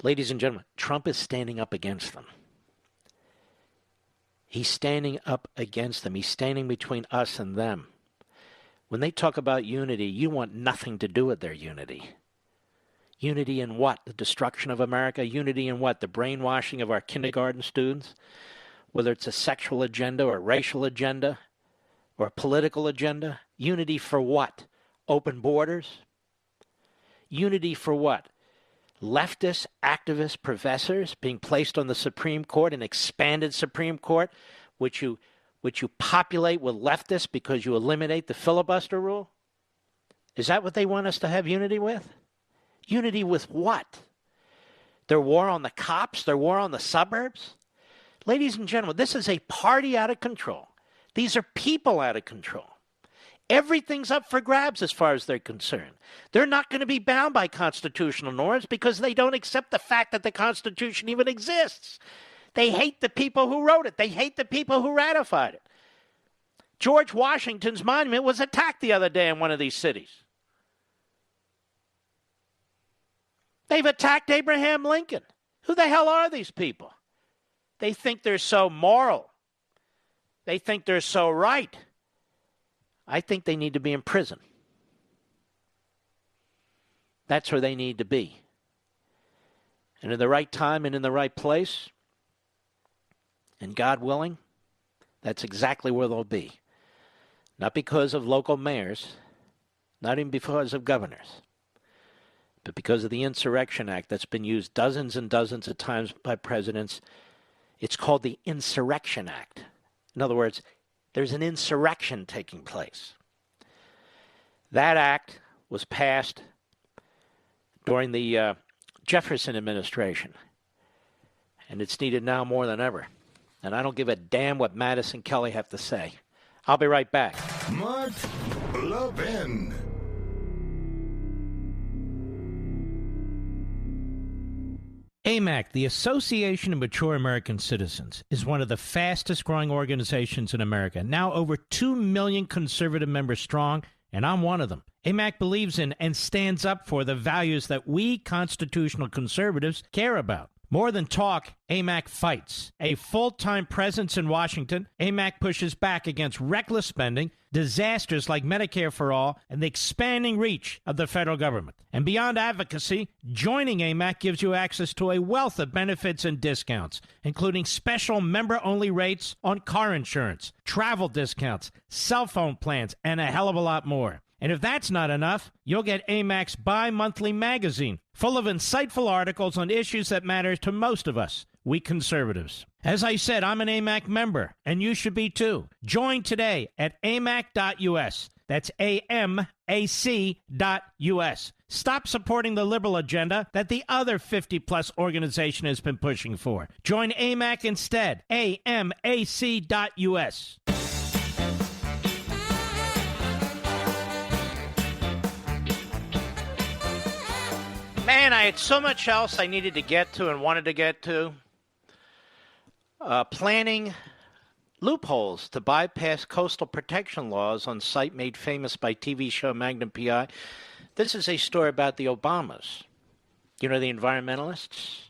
Ladies and gentlemen, Trump is standing up against them. He's standing up against them. He's standing between us and them. When they talk about unity, you want nothing to do with their unity. Unity in what? The destruction of America? Unity in what? The brainwashing of our kindergarten students? Whether it's a sexual agenda or a racial agenda or a political agenda? Unity for what? Open borders? Unity for what? Leftist, activist professors being placed on the Supreme Court, an expanded Supreme Court, which you populate with leftists because you eliminate the filibuster rule? Is that what they want us to have unity with? Unity with what? Their war on the cops? Their war on the suburbs? Ladies and gentlemen, this is a party out of control. These are people out of control. Everything's up for grabs as far as they're concerned. They're not going to be bound by constitutional norms because they don't accept the fact that the Constitution even exists. They hate the people who wrote it. They hate the people who ratified it. George Washington's monument was attacked the other day in one of these cities. They've attacked Abraham Lincoln. Who the hell are these people? They think they're so moral. They think they're so right. I think they need to be in prison. That's where they need to be. And in the right time and in the right place, and God willing, that's exactly where they'll be. Not because of local mayors, not even because of governors, but because of the Insurrection Act that's been used dozens and dozens of times by presidents. It's called the Insurrection Act. In other words, there's an insurrection taking place. That act was passed during the Jefferson administration, and it's needed now more than ever. And I don't give a damn what Mattis and Kelly have to say. I'll be right back. Mark Levin. AMAC, the Association of Mature American Citizens, is one of the fastest growing organizations in America. Now over 2 million conservative members strong, and I'm one of them. AMAC believes in and stands up for the values that we constitutional conservatives care about. More than talk, AMAC fights. A full-time presence in Washington, AMAC pushes back against reckless spending, disasters like Medicare for All, and the expanding reach of the federal government. And beyond advocacy, joining AMAC gives you access to a wealth of benefits and discounts, including special member-only rates on car insurance, travel discounts, cell phone plans, and a hell of a lot more. And if that's not enough, you'll get AMAC's bi-monthly magazine, full of insightful articles on issues that matter to most of us, we conservatives. As I said, I'm an AMAC member, and you should be too. Join today at amac.us. That's AMAC.us. Stop supporting the liberal agenda that the other 50-plus organization has been pushing for. Join AMAC instead. AMAC.us. Man, I had so much else I needed to get to and wanted to get to. Planning loopholes to bypass coastal protection laws on site made famous by TV show Magnum P.I. This is a story about the Obamas. You know, the environmentalists?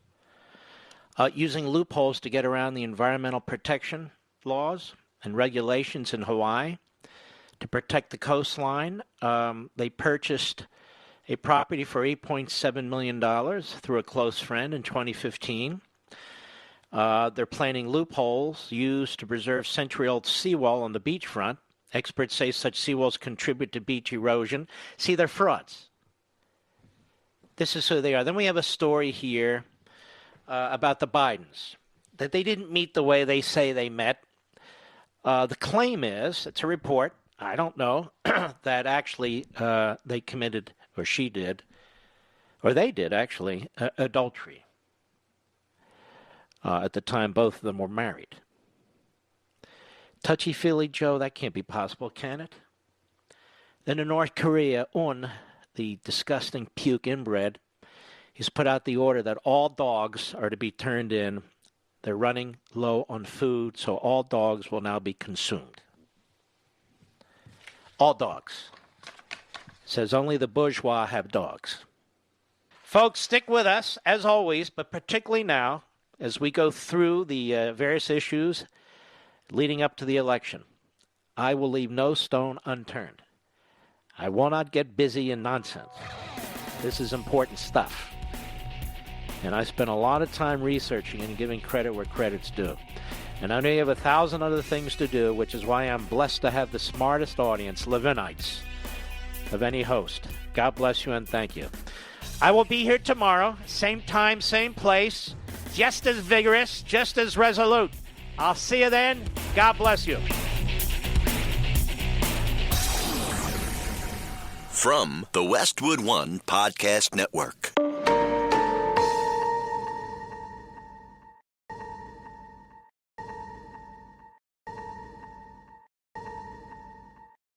Using loopholes to get around the environmental protection laws and regulations in Hawaii to protect the coastline. They purchased a property for $8.7 million through a close friend in 2015. They're planning loopholes used to preserve century-old seawall on the beachfront. Experts say such seawalls contribute to beach erosion. See, they're frauds. This is who they are. Then we have a story here about the Bidens, that they didn't meet the way they say they met. The claim is, it's a report, I don't know, that actually they committed, or she did, or they did actually, adultery. At the time, both of them were married. Touchy-feely, Joe, that can't be possible, can it? Then in North Korea, the disgusting puke inbred, he's put out the order that all dogs are to be turned in. They're running low on food, so all dogs will now be consumed. All dogs. Says only the bourgeois have dogs. Folks, stick with us, as always, but particularly now, as we go through the various issues leading up to the election. I will leave no stone unturned. I will not get busy in nonsense. This is important stuff. And I spent a lot of time researching and giving credit where credit's due. And I know you have 1,000 other things to do, which is why I'm blessed to have the smartest audience, Levinites, of any host. God bless you and thank you. I will be here tomorrow, same time, same place, just as vigorous, just as resolute. I'll see you then. God bless you. From the Westwood One Podcast Network.